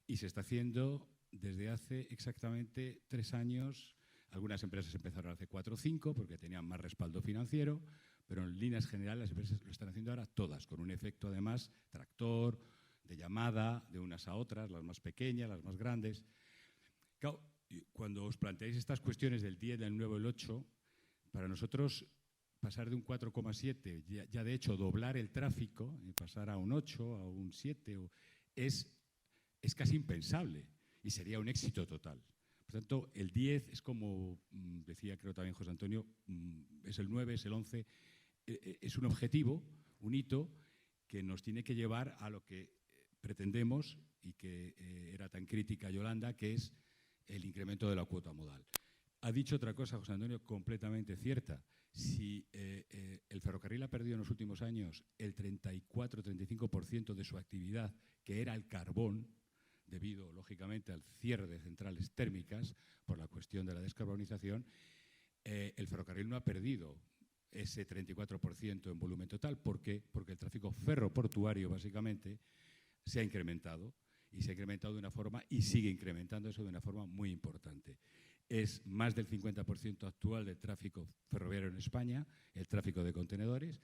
[SPEAKER 11] y se está haciendo desde hace exactamente 3 años. Algunas empresas empezaron hace 4 o 5 porque tenían más respaldo financiero, pero en líneas generales las empresas lo están haciendo ahora todas, con un efecto además tractor, de llamada de unas a otras, las más pequeñas, las más grandes. Claro, cuando os planteáis estas cuestiones del 10, del 9, el 8, para nosotros pasar de un 4,7, ya de hecho doblar el tráfico, y pasar a un 8, a un 7, es casi impensable y sería un éxito total. Por tanto, el 10 es como decía creo también José Antonio, es el 9, es el 11, es un objetivo, un hito que nos tiene que llevar a lo que pretendemos y que era tan crítica Yolanda, que es el incremento de la cuota modal. Ha dicho otra cosa, José Antonio, completamente cierta. Si el ferrocarril ha perdido en los últimos años el 34-35% de su actividad, que era el carbón, debido, lógicamente, al cierre de centrales térmicas por la cuestión de la descarbonización, el ferrocarril no ha perdido ese 34% en volumen total. ¿Por qué? Porque el tráfico ferroportuario, básicamente, se ha incrementado y se ha incrementado de una forma y sigue incrementando eso de una forma muy importante. Es más del 50% actual del tráfico ferroviario en España, el tráfico de contenedores,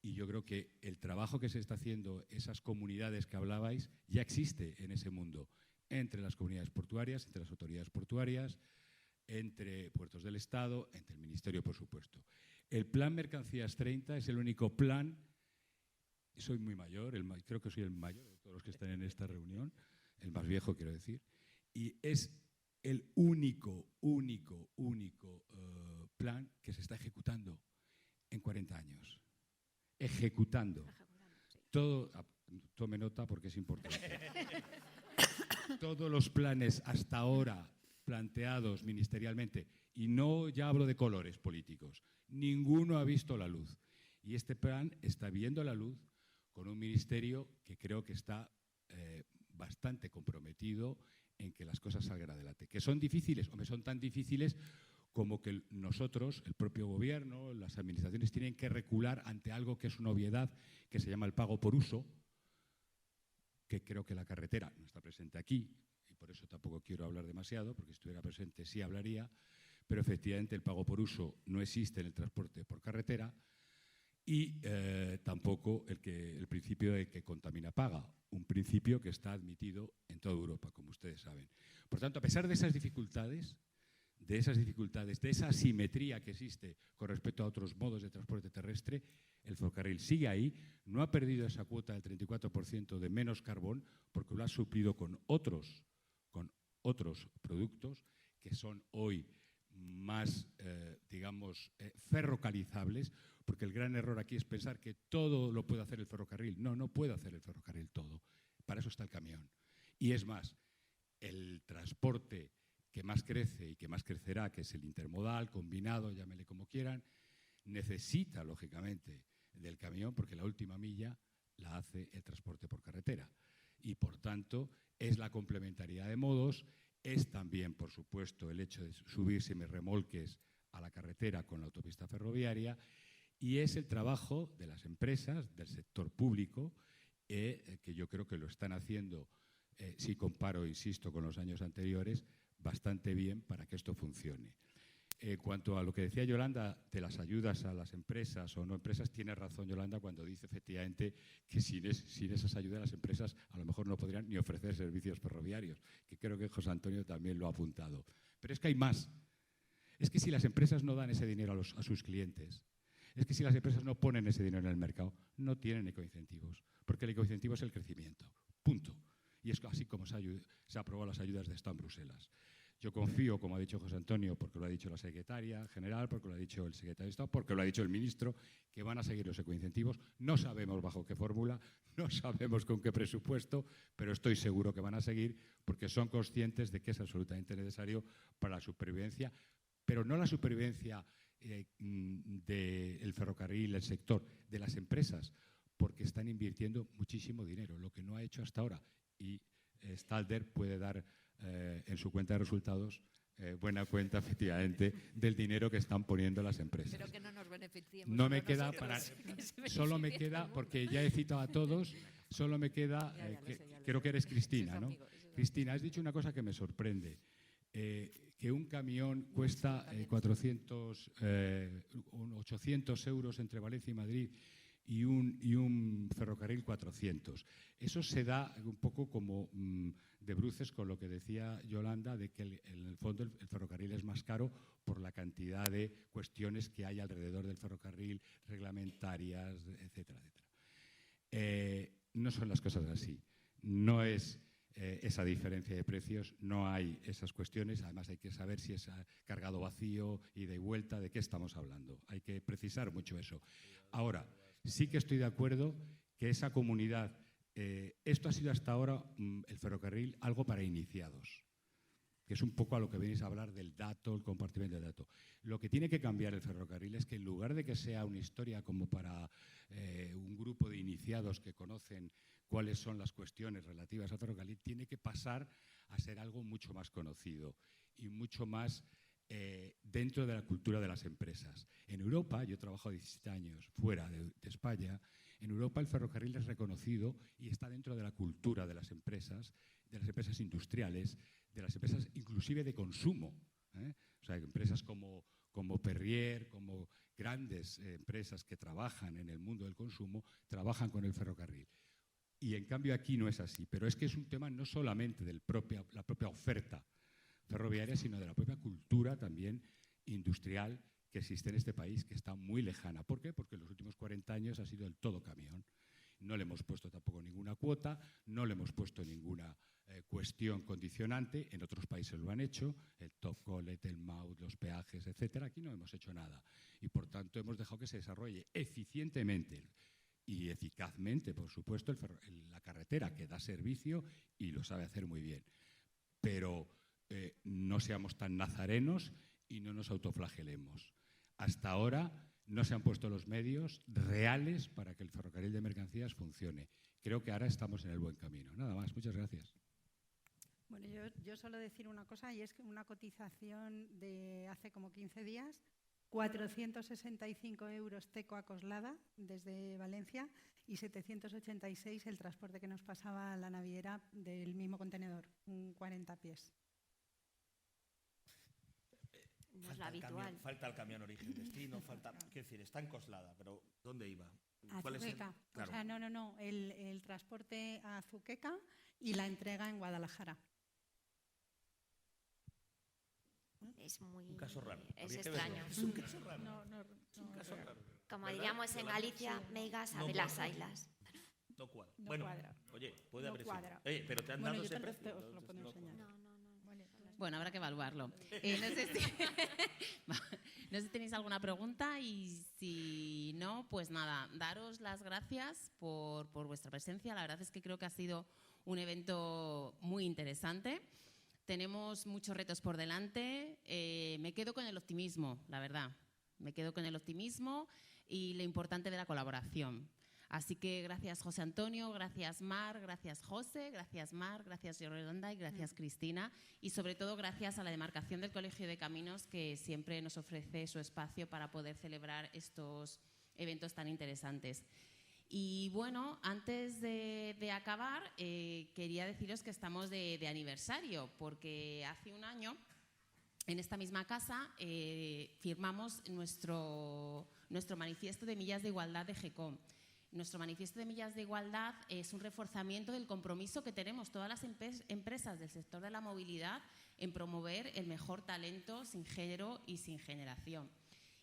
[SPEAKER 11] y yo creo que el trabajo que se está haciendo, esas comunidades que hablabais, ya existe en ese mundo, entre las comunidades portuarias, entre las autoridades portuarias, entre puertos del Estado, entre el Ministerio, por supuesto. El Plan Mercancías 30 es el único plan. Soy muy mayor, creo que soy el mayor de todos los que están en esta reunión, el más viejo quiero decir, y es el único plan que se está ejecutando en 40 años. Ejecutando. Todo, tome nota porque es importante. Todos los planes hasta ahora planteados ministerialmente, y no ya hablo de colores políticos, ninguno ha visto la luz. Y este plan está viendo la luz con un ministerio que creo que está bastante comprometido en que las cosas salgan adelante. ¿Que son difíciles? Hombre, son tan difíciles como que nosotros, el propio gobierno, las administraciones, tienen que recular ante algo que es una obviedad, que se llama el pago por uso, que creo que la carretera no está presente aquí, por eso tampoco quiero hablar demasiado, porque si estuviera presente sí hablaría, pero efectivamente el pago por uso no existe en el transporte por carretera y tampoco el principio de que contamina paga, un principio que está admitido en toda Europa, como ustedes saben. Por tanto, a pesar de esas dificultades, de esa asimetría que existe con respecto a otros modos de transporte terrestre, el ferrocarril sigue ahí, no ha perdido esa cuota del 34% de menos carbón porque lo ha suplido con otros productos que son hoy más, ferrocalizables, porque el gran error aquí es pensar que todo lo puede hacer el ferrocarril. No, no puede hacer el ferrocarril todo. Para eso está el camión. Y es más, el transporte que más crece y que más crecerá, que es el intermodal, combinado, llámele como quieran, necesita, lógicamente, del camión porque la última milla la hace el transporte por carretera. Y, por tanto, es la complementariedad de modos, es también, por supuesto, el hecho de subir remolques a la carretera con la autopista ferroviaria y es el trabajo de las empresas, del sector público, que yo creo que lo están haciendo, si comparo, insisto, con los años anteriores, bastante bien para que esto funcione. En cuanto a lo que decía Yolanda de las ayudas a las empresas o no empresas, tiene razón Yolanda cuando dice efectivamente que sin esas ayudas las empresas a lo mejor no podrían ni ofrecer servicios ferroviarios, que creo que José Antonio también lo ha apuntado. Pero es que hay más. Es que si las empresas no dan ese dinero a sus clientes, es que si las empresas no ponen ese dinero en el mercado, no tienen ecoincentivos, porque el ecoincentivo es el crecimiento, punto. Y es así como se han aprobado las ayudas de Estado en Bruselas. Yo confío, como ha dicho José Antonio, porque lo ha dicho la secretaria general, porque lo ha dicho el secretario de Estado, porque lo ha dicho el ministro, que van a seguir los ecoincentivos. No sabemos bajo qué fórmula, no sabemos con qué presupuesto, pero estoy seguro que van a seguir porque son conscientes de que es absolutamente necesario para la supervivencia, pero no la supervivencia del ferrocarril, el sector, de las empresas, porque están invirtiendo muchísimo dinero, lo que no ha hecho hasta ahora. Y Stalder puede dar en su cuenta de resultados buena cuenta, efectivamente, del dinero que están poniendo las empresas.
[SPEAKER 7] Pero que no nos beneficiemos.
[SPEAKER 11] No me queda solo me queda, porque ya he citado a todos, solo me queda, creo que eres Cristina, ¿no? Cristina, has dicho una cosa que me sorprende. Que un camión cuesta 800 euros entre Valencia y Madrid y un ferrocarril 400. Eso se da un poco como de bruces con lo que decía Yolanda, de que en el fondo el ferrocarril es más caro por la cantidad de cuestiones que hay alrededor del ferrocarril, reglamentarias, etcétera, etcétera. No son las cosas así. No es esa diferencia de precios, no hay esas cuestiones. Además hay que saber si es cargado vacío, ida y vuelta, de qué estamos hablando. Hay que precisar mucho eso. Ahora, sí que estoy de acuerdo que esa comunidad, esto ha sido hasta ahora el ferrocarril algo para iniciados, que es un poco a lo que venís a hablar del dato, el compartimiento del dato. Lo que tiene que cambiar el ferrocarril es que en lugar de que sea una historia como para un grupo de iniciados que conocen cuáles son las cuestiones relativas al ferrocarril, tiene que pasar a ser algo mucho más conocido y mucho más dentro de la cultura de las empresas. En Europa, yo he trabajado 17 años fuera de España, en Europa el ferrocarril es reconocido y está dentro de la cultura de las empresas industriales, de las empresas inclusive de consumo. O sea, empresas como Perrier, como grandes empresas que trabajan en el mundo del consumo, trabajan con el ferrocarril. Y en cambio aquí no es así, pero es que es un tema no solamente de la propia oferta ferroviaria, sino de la propia cultura también industrial que existe en este país, que está muy lejana. ¿Por qué? Porque en los últimos 40 años ha sido el todo camión. No le hemos puesto tampoco ninguna cuota, no le hemos puesto ninguna cuestión condicionante. En otros países lo han hecho, el top collet, el MAUT, los peajes, etcétera. Aquí no hemos hecho nada. Y por tanto hemos dejado que se desarrolle eficientemente y eficazmente, por supuesto, la carretera, que da servicio y lo sabe hacer muy bien. Pero no seamos tan nazarenos y no nos autoflagelemos. Hasta ahora no se han puesto los medios reales para que el ferrocarril de mercancías funcione. Creo que ahora estamos en el buen camino. Nada más, muchas gracias.
[SPEAKER 9] Bueno, yo solo decir una cosa, y es que una cotización de hace como 15 días 465 euros Teco a Coslada desde Valencia y 786 el transporte que nos pasaba a la naviera del mismo contenedor, 40 pies.
[SPEAKER 5] No es lo habitual.
[SPEAKER 4] Falta el camión origen-destino, falta... Quiero decir, está en Coslada, pero ¿dónde iba?
[SPEAKER 9] A Azuqueca. Claro. O sea, no. El transporte a Azuqueca y la entrega en Guadalajara.
[SPEAKER 5] Es muy...
[SPEAKER 4] Un caso raro.
[SPEAKER 5] Es extraño.
[SPEAKER 4] Es un caso raro.
[SPEAKER 9] Es un caso raro.
[SPEAKER 5] Como diríamos en Galicia, meigas a las ailas.
[SPEAKER 4] No cuadra.
[SPEAKER 9] No
[SPEAKER 4] bueno,
[SPEAKER 9] cuadra.
[SPEAKER 4] Oye, puede haber sido.
[SPEAKER 9] Oye,
[SPEAKER 4] pero te han dado ese
[SPEAKER 9] yo
[SPEAKER 4] precio.
[SPEAKER 9] os lo puedo enseñar.
[SPEAKER 3] Bueno, habrá que evaluarlo. No sé si tenéis alguna pregunta y si no, pues nada, daros las gracias por vuestra presencia. La verdad es que creo que ha sido un evento muy interesante. Tenemos muchos retos por delante. Me quedo con el optimismo, la verdad. Me quedo con el optimismo y lo importante de la colaboración. Así que gracias José Antonio, gracias Mar, gracias José, gracias Mar, gracias Yolanda y gracias Cristina. Y sobre todo gracias a la demarcación del Colegio de Caminos, que siempre nos ofrece su espacio para poder celebrar estos eventos tan interesantes. Y bueno, antes de acabar, quería deciros que estamos de aniversario, porque hace un año, en esta misma casa, firmamos nuestro manifiesto de Millas de Igualdad de GECOM. Nuestro manifiesto de Millas de Igualdad es un reforzamiento del compromiso que tenemos todas las empresas del sector de la movilidad en promover el mejor talento sin género y sin generación.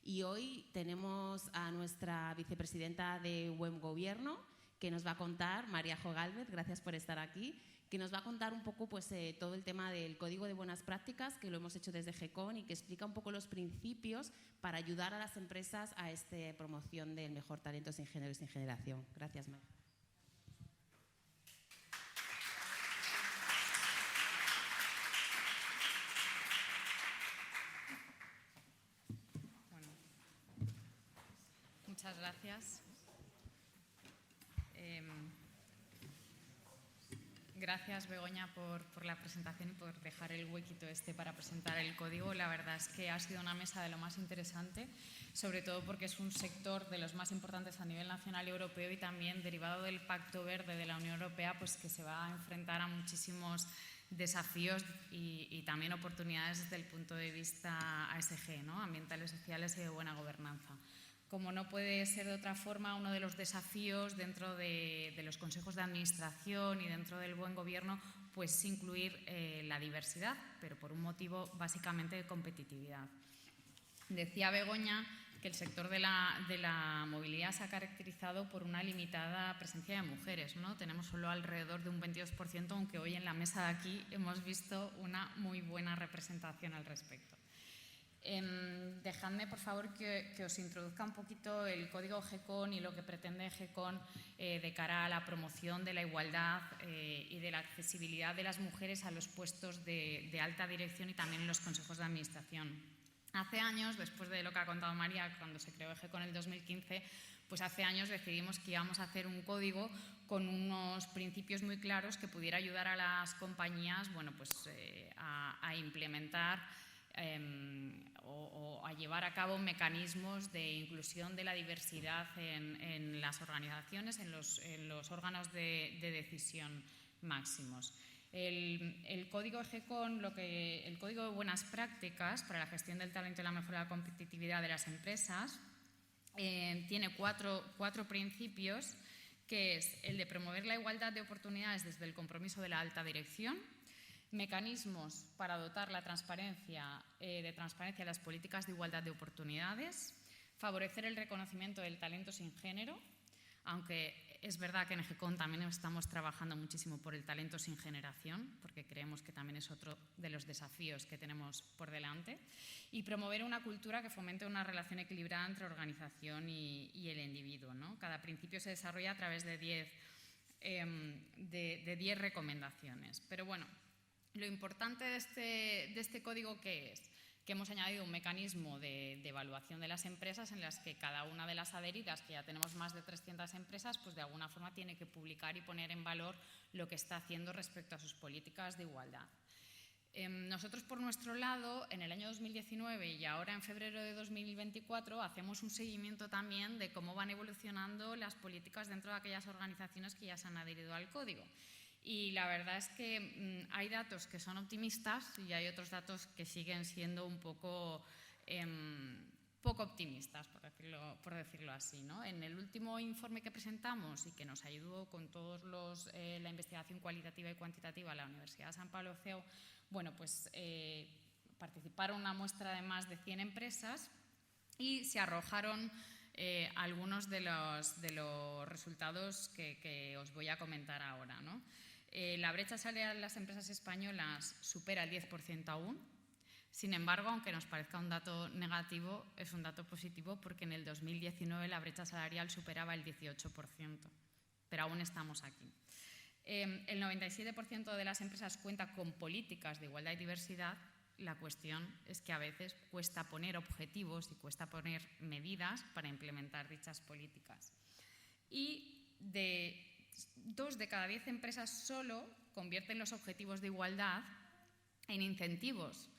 [SPEAKER 3] Y hoy tenemos a nuestra vicepresidenta de Buen Gobierno, que nos va a contar, María Jo Gálvez, gracias por estar aquí, que nos va a contar un poco pues, todo el tema del Código de Buenas Prácticas, que lo hemos hecho desde GECON y que explica un poco los principios para ayudar a las empresas a esta promoción del mejor talento sin género y sin generación. Gracias, María.
[SPEAKER 12] Muchas gracias. Gracias, Begoña, por la presentación y por dejar el huequito para presentar el código. La verdad es que ha sido una mesa de lo más interesante, sobre todo porque es un sector de los más importantes a nivel nacional y europeo y también derivado del Pacto Verde de la Unión Europea, pues que se va a enfrentar a muchísimos desafíos y también oportunidades desde el punto de vista ASG, ¿no? Ambientales, sociales y de buena gobernanza. Como no puede ser de otra forma, uno de los desafíos dentro de los consejos de administración y dentro del buen gobierno, pues es incluir la diversidad, pero por un motivo básicamente de competitividad. Decía Begoña que el sector de la movilidad se ha caracterizado por una limitada presencia de mujeres, ¿no? Tenemos solo alrededor de un 22%, aunque hoy en la mesa de aquí hemos visto una muy buena representación al respecto. Dejadme, por favor, que os introduzca un poquito el código GECON y lo que pretende GECON de cara a la promoción de la igualdad y de la accesibilidad de las mujeres a los puestos de alta dirección y también en los consejos de administración. Hace años, después de lo que ha contado María, cuando se creó GECON en el 2015, pues hace años decidimos que íbamos a hacer un código con unos principios muy claros que pudiera ayudar a las compañías, bueno, pues, a implementar o a llevar a cabo mecanismos de inclusión de la diversidad en las organizaciones, en los órganos de decisión máximos. El código GECON, el código de buenas prácticas para la gestión del talento y la mejora de la competitividad de las empresas, tiene cuatro principios, que es el de promover la igualdad de oportunidades desde el compromiso de la alta dirección, mecanismos para dotar de transparencia las políticas de igualdad de oportunidades, favorecer el reconocimiento del talento sin género, aunque es verdad que en GECON también estamos trabajando muchísimo por el talento sin generación, porque creemos que también es otro de los desafíos que tenemos por delante, y promover una cultura que fomente una relación equilibrada entre organización y el individuo, ¿no? Cada principio se desarrolla a través de 10 recomendaciones. Pero bueno, lo importante de este código, ¿qué es? Que hemos añadido un mecanismo de evaluación de las empresas en las que cada una de las adheridas, que ya tenemos más de 300 empresas, pues de alguna forma tiene que publicar y poner en valor lo que está haciendo respecto a sus políticas de igualdad. Nosotros, por nuestro lado, en el año 2019 y ahora en febrero de 2024, hacemos un seguimiento también de cómo van evolucionando las políticas dentro de aquellas organizaciones que ya se han adherido al código. Y la verdad es que hay datos que son optimistas y hay otros datos que siguen siendo un poco poco optimistas, por decirlo así, ¿no? En el último informe que presentamos y que nos ayudó con todos la investigación cualitativa y cuantitativa a la Universidad de San Pablo CEU, bueno, pues participaron una muestra de más de 100 empresas y se arrojaron algunos de los resultados que os voy a comentar ahora, ¿no? La brecha salarial en las empresas españolas supera el 10% aún. Sin embargo, aunque nos parezca un dato negativo, es un dato positivo porque en el 2019 la brecha salarial superaba el 18%, pero aún estamos aquí. El 97% de las empresas cuenta con políticas de igualdad y diversidad. La cuestión es que a veces cuesta poner objetivos y cuesta poner medidas para implementar dichas políticas. Y de 2 de cada 10 empresas solo convierten los objetivos de igualdad en incentivos.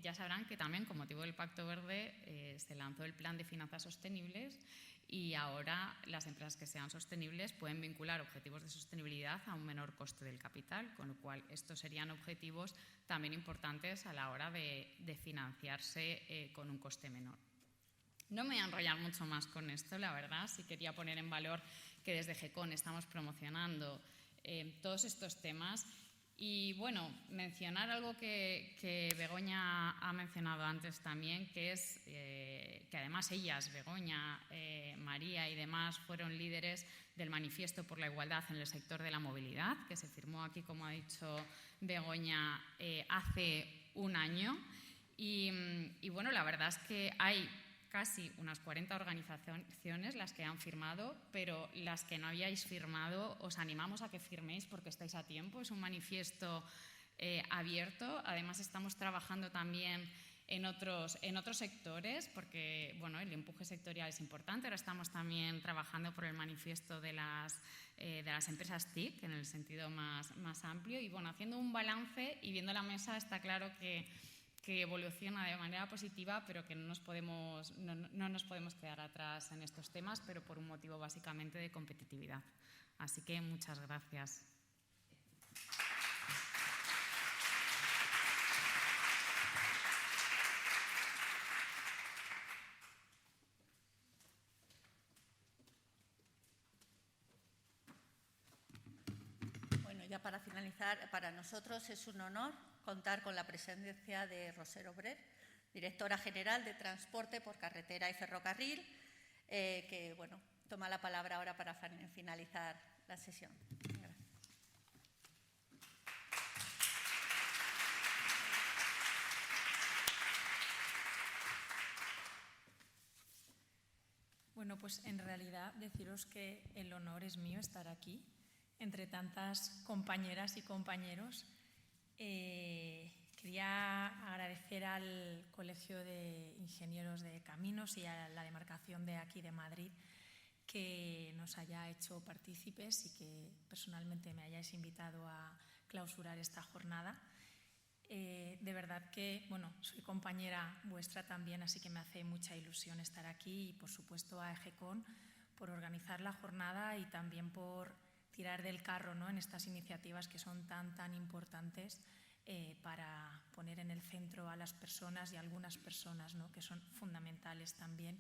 [SPEAKER 12] Ya sabrán que también con motivo del Pacto Verde se lanzó el Plan de Finanzas Sostenibles y ahora las empresas que sean sostenibles pueden vincular objetivos de sostenibilidad a un menor coste del capital, con lo cual estos serían objetivos también importantes a la hora de financiarse con un coste menor. No me voy a enrollar mucho más con esto, la verdad. Sí quería poner en valor que desde GECON estamos promocionando todos estos temas. Y bueno, mencionar algo que Begoña ha mencionado antes también, que es que además ellas, Begoña, María y demás, fueron líderes del Manifiesto por la Igualdad en el sector de la movilidad, que se firmó aquí, como ha dicho Begoña, hace un año. Y bueno, la verdad es que hay casi unas 40 organizaciones las que han firmado, pero las que no habíais firmado os animamos a que firméis porque estáis a tiempo. Es un manifiesto abierto. Además estamos trabajando también en otros sectores porque bueno, el empuje sectorial es importante. Ahora estamos también trabajando por el manifiesto de las empresas TIC en el sentido más amplio y bueno, haciendo un balance y viendo la mesa está claro que evoluciona de manera positiva, pero que no nos podemos quedar atrás en estos temas, pero por un motivo básicamente de competitividad. Así que muchas gracias.
[SPEAKER 1] Bueno, ya para finalizar, para nosotros es un honor contar con la presencia de Roser Obrer, directora general de Transporte por Carretera y Ferrocarril, que bueno, toma la palabra ahora para finalizar la sesión. Gracias.
[SPEAKER 13] Bueno, pues en realidad deciros que el honor es mío estar aquí, entre tantas compañeras y compañeros. Quería agradecer al Colegio de Ingenieros de Caminos y a la demarcación de aquí de Madrid que nos haya hecho partícipes y que personalmente me hayáis invitado a clausurar esta jornada. De verdad que, bueno, soy compañera vuestra también, así que me hace mucha ilusión estar aquí y, por supuesto, a GECON por organizar la jornada y también por tirar del carro, ¿no?, en estas iniciativas que son tan importantes para poner en el centro a las personas y a algunas personas, ¿no?, que son fundamentales también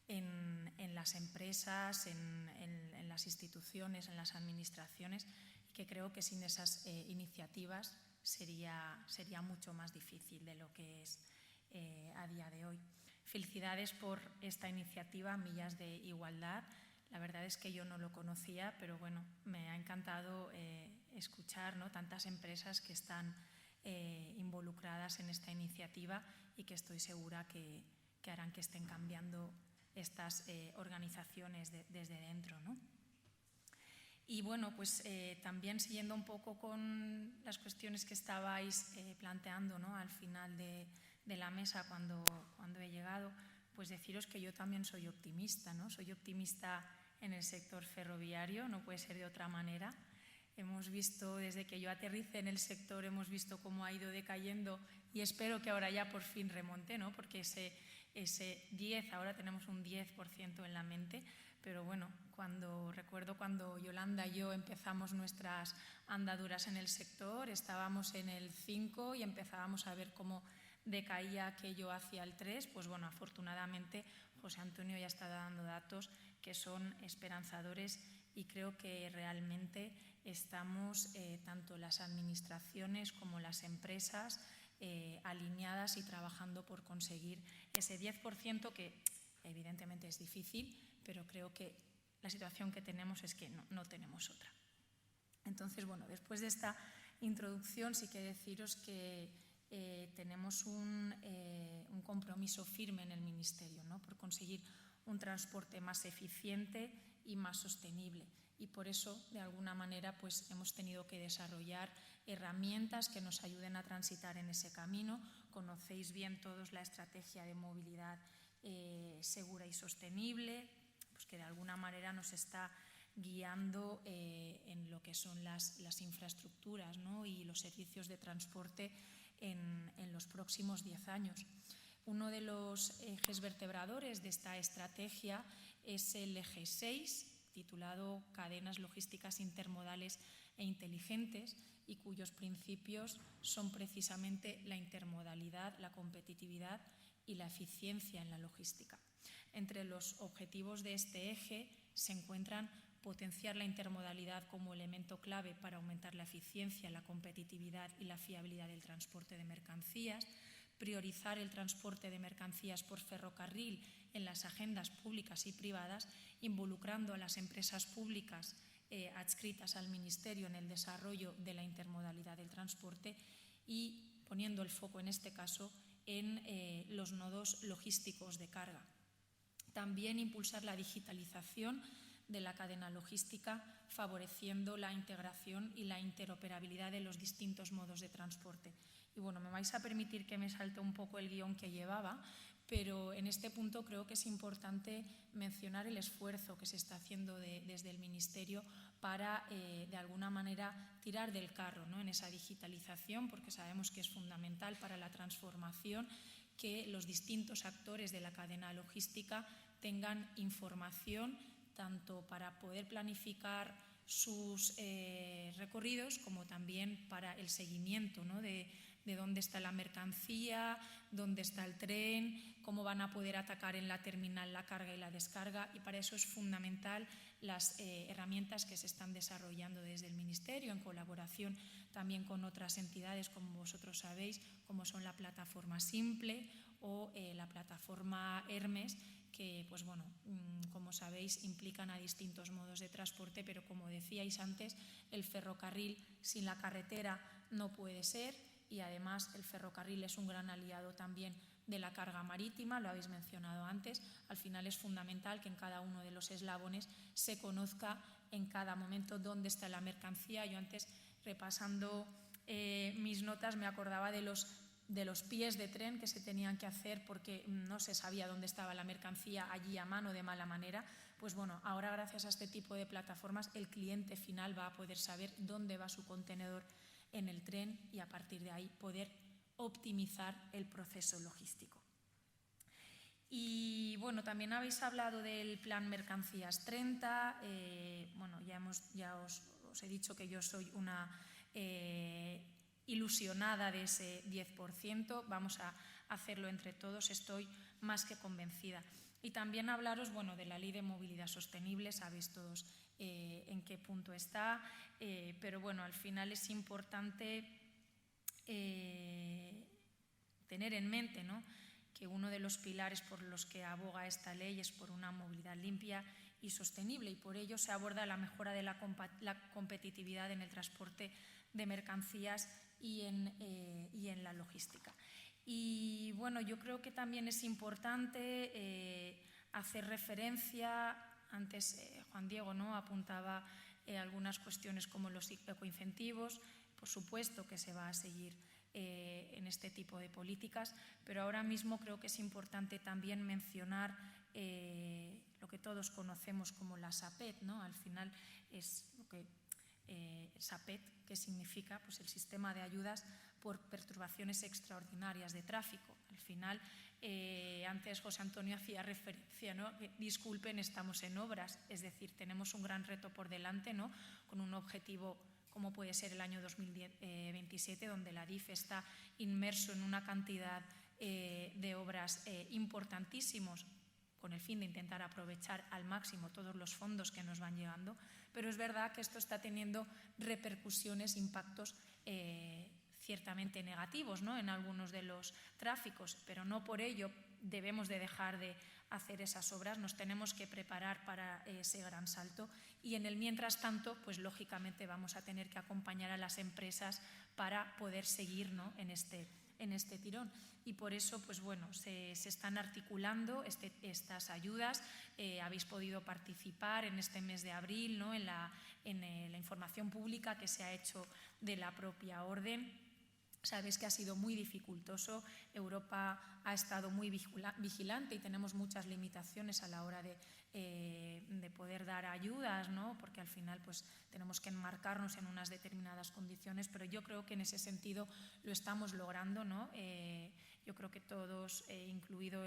[SPEAKER 13] en las empresas, en las instituciones, en las administraciones, y que creo que sin esas iniciativas sería mucho más difícil de lo que es a día de hoy. Felicidades por esta iniciativa, Millas de Igualdad. La verdad es que yo no lo conocía, pero bueno, me ha encantado escuchar, ¿no?, tantas empresas que están involucradas en esta iniciativa y que estoy segura que harán que estén cambiando estas organizaciones desde dentro, ¿no? Y bueno, pues también siguiendo un poco con las cuestiones que estabais planteando, ¿no?, al final de la mesa cuando he llegado, pues deciros que yo también soy optimista, ¿no? Soy optimista en el sector ferroviario, no puede ser de otra manera. hemos visto, desde que yo aterricé en el sector, hemos visto cómo ha ido decayendo y espero que ahora ya por fin remonte, ¿no? Porque ese 10, ahora tenemos un 10% en la mente, pero bueno, recuerdo cuando Yolanda y yo empezamos nuestras andaduras en el sector, estábamos en el 5 y empezábamos a ver cómo decaía aquello hacia el 3, pues bueno, afortunadamente José Antonio ya está dando datos que son esperanzadores y creo que realmente estamos, tanto las administraciones como las empresas, alineadas y trabajando por conseguir ese 10% que evidentemente es difícil, pero creo que la situación que tenemos es que no tenemos otra. Entonces, bueno, después de esta introducción sí que deciros que tenemos un compromiso firme en el Ministerio, ¿no? Por conseguir un transporte más eficiente y más sostenible. Y por eso, de alguna manera, pues hemos tenido que desarrollar herramientas que nos ayuden a transitar en ese camino. Conocéis bien todos la estrategia de movilidad segura y sostenible, pues que de alguna manera nos está guiando en lo que son las infraestructuras, ¿no? Y los servicios de transporte en los próximos 10 años. Uno de los ejes vertebradores de esta estrategia es el eje 6, titulado Cadenas Logísticas Intermodales e Inteligentes, y cuyos principios son precisamente la intermodalidad, la competitividad y la eficiencia en la logística. Entre los objetivos de este eje se encuentran potenciar la intermodalidad como elemento clave para aumentar la eficiencia, la competitividad y la fiabilidad del transporte de mercancías, priorizar el transporte de mercancías por ferrocarril en las agendas públicas y privadas, involucrando a las empresas públicas adscritas al Ministerio en el desarrollo de la intermodalidad del transporte y poniendo el foco en este caso en los nodos logísticos de carga. También impulsar la digitalización de la cadena logística, favoreciendo la integración y la interoperabilidad de los distintos modos de transporte. Y bueno, me vais a permitir que me salte un poco el guión que llevaba, pero en este punto creo que es importante mencionar el esfuerzo que se está haciendo desde el Ministerio para, de alguna manera, tirar del carro, ¿no? En esa digitalización, porque sabemos que es fundamental para la transformación que los distintos actores de la cadena logística tengan información tanto para poder planificar sus recorridos como también para el seguimiento, ¿no? de dónde está la mercancía, dónde está el tren, cómo van a poder atacar en la terminal la carga y la descarga, y para eso es fundamental las herramientas que se están desarrollando desde el Ministerio en colaboración también con otras entidades, como vosotros sabéis, como son la plataforma Simple o la plataforma Hermes, que, pues bueno, como sabéis, implican a distintos modos de transporte, pero como decíais antes, el ferrocarril sin la carretera no puede ser, y además el ferrocarril es un gran aliado también de la carga marítima, lo habéis mencionado antes. Al final es fundamental que en cada uno de los eslabones se conozca en cada momento dónde está la mercancía. Yo antes, repasando mis notas, me acordaba de los pies de tren que se tenían que hacer porque no se sabía dónde estaba la mercancía allí a mano de mala manera. Pues bueno, ahora gracias a este tipo de plataformas el cliente final va a poder saber dónde va su contenedor en el tren y a partir de ahí poder optimizar el proceso logístico. Y bueno, también habéis hablado del plan Mercancías 30. Bueno, ya os he dicho que yo soy una ilusionada de ese 10%. Vamos a hacerlo entre todos, estoy más que convencida. Y también hablaros, bueno, de la Ley de Movilidad Sostenible, sabéis todos en qué punto está, pero bueno, al final es importante tener en mente, ¿no?, que uno de los pilares por los que aboga esta ley es por una movilidad limpia y sostenible, y por ello se aborda la mejora de la competitividad en el transporte de mercancías y en la logística. Y bueno, yo creo que también es importante hacer referencia, antes Juan Diego, ¿no?, apuntaba algunas cuestiones como los ecoincentivos. Por supuesto que se va a seguir en este tipo de políticas, pero ahora mismo creo que es importante también mencionar lo que todos conocemos como las APET, ¿no? Al final es lo que SAPET, que significa pues, el sistema de ayudas por perturbaciones extraordinarias de tráfico. Al final, antes José Antonio hacía referencia, ¿no? Disculpen, estamos en obras, es decir, tenemos un gran reto por delante, ¿no? Con un objetivo como puede ser el año 2027, donde la DIF está inmerso en una cantidad de obras importantísimos, con el fin de intentar aprovechar al máximo todos los fondos que nos van llegando, pero es verdad que esto está teniendo repercusiones, impactos ciertamente negativos, ¿no? En algunos de los tráficos, pero no por ello debemos de dejar de hacer esas obras, nos tenemos que preparar para ese gran salto y en el mientras tanto, pues lógicamente vamos a tener que acompañar a las empresas para poder seguir, ¿no? en este tirón. Y por eso, pues bueno, se están articulando estas ayudas. Habéis podido participar en este mes de abril, ¿no? en la información pública que se ha hecho de la propia orden. Sabéis que ha sido muy dificultoso. Europa ha estado muy vigilante y tenemos muchas limitaciones a la hora de poder dar ayudas, ¿no? Porque al final pues, tenemos que enmarcarnos en unas determinadas condiciones, pero yo creo que en ese sentido lo estamos logrando, ¿no? Yo creo que todos, incluido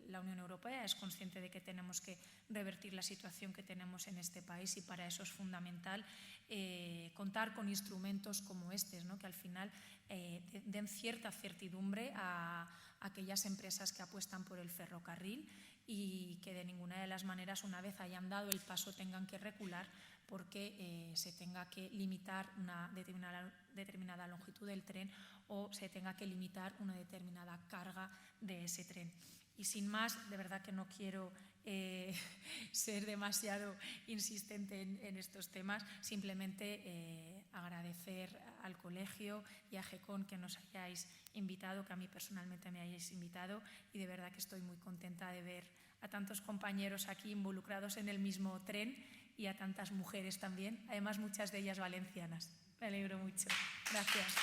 [SPEAKER 13] la Unión Europea, es consciente de que tenemos que revertir la situación que tenemos en este país y para eso es fundamental contar con instrumentos como estos, ¿no? Que al final den cierta certidumbre a aquellas empresas que apuestan por el ferrocarril y que de ninguna de las maneras, una vez hayan dado el paso, tengan que recular porque se tenga que limitar una determinada longitud del tren o se tenga que limitar una determinada carga de ese tren. Y sin más, de verdad que no quiero ser demasiado insistente en estos temas, simplemente agradecer al colegio y a GECON que nos hayáis invitado, que a mí personalmente me hayáis invitado y de verdad que estoy muy contenta de ver a tantos compañeros aquí involucrados en el mismo tren y a tantas mujeres también, además muchas de ellas valencianas. Me alegro mucho. Gracias.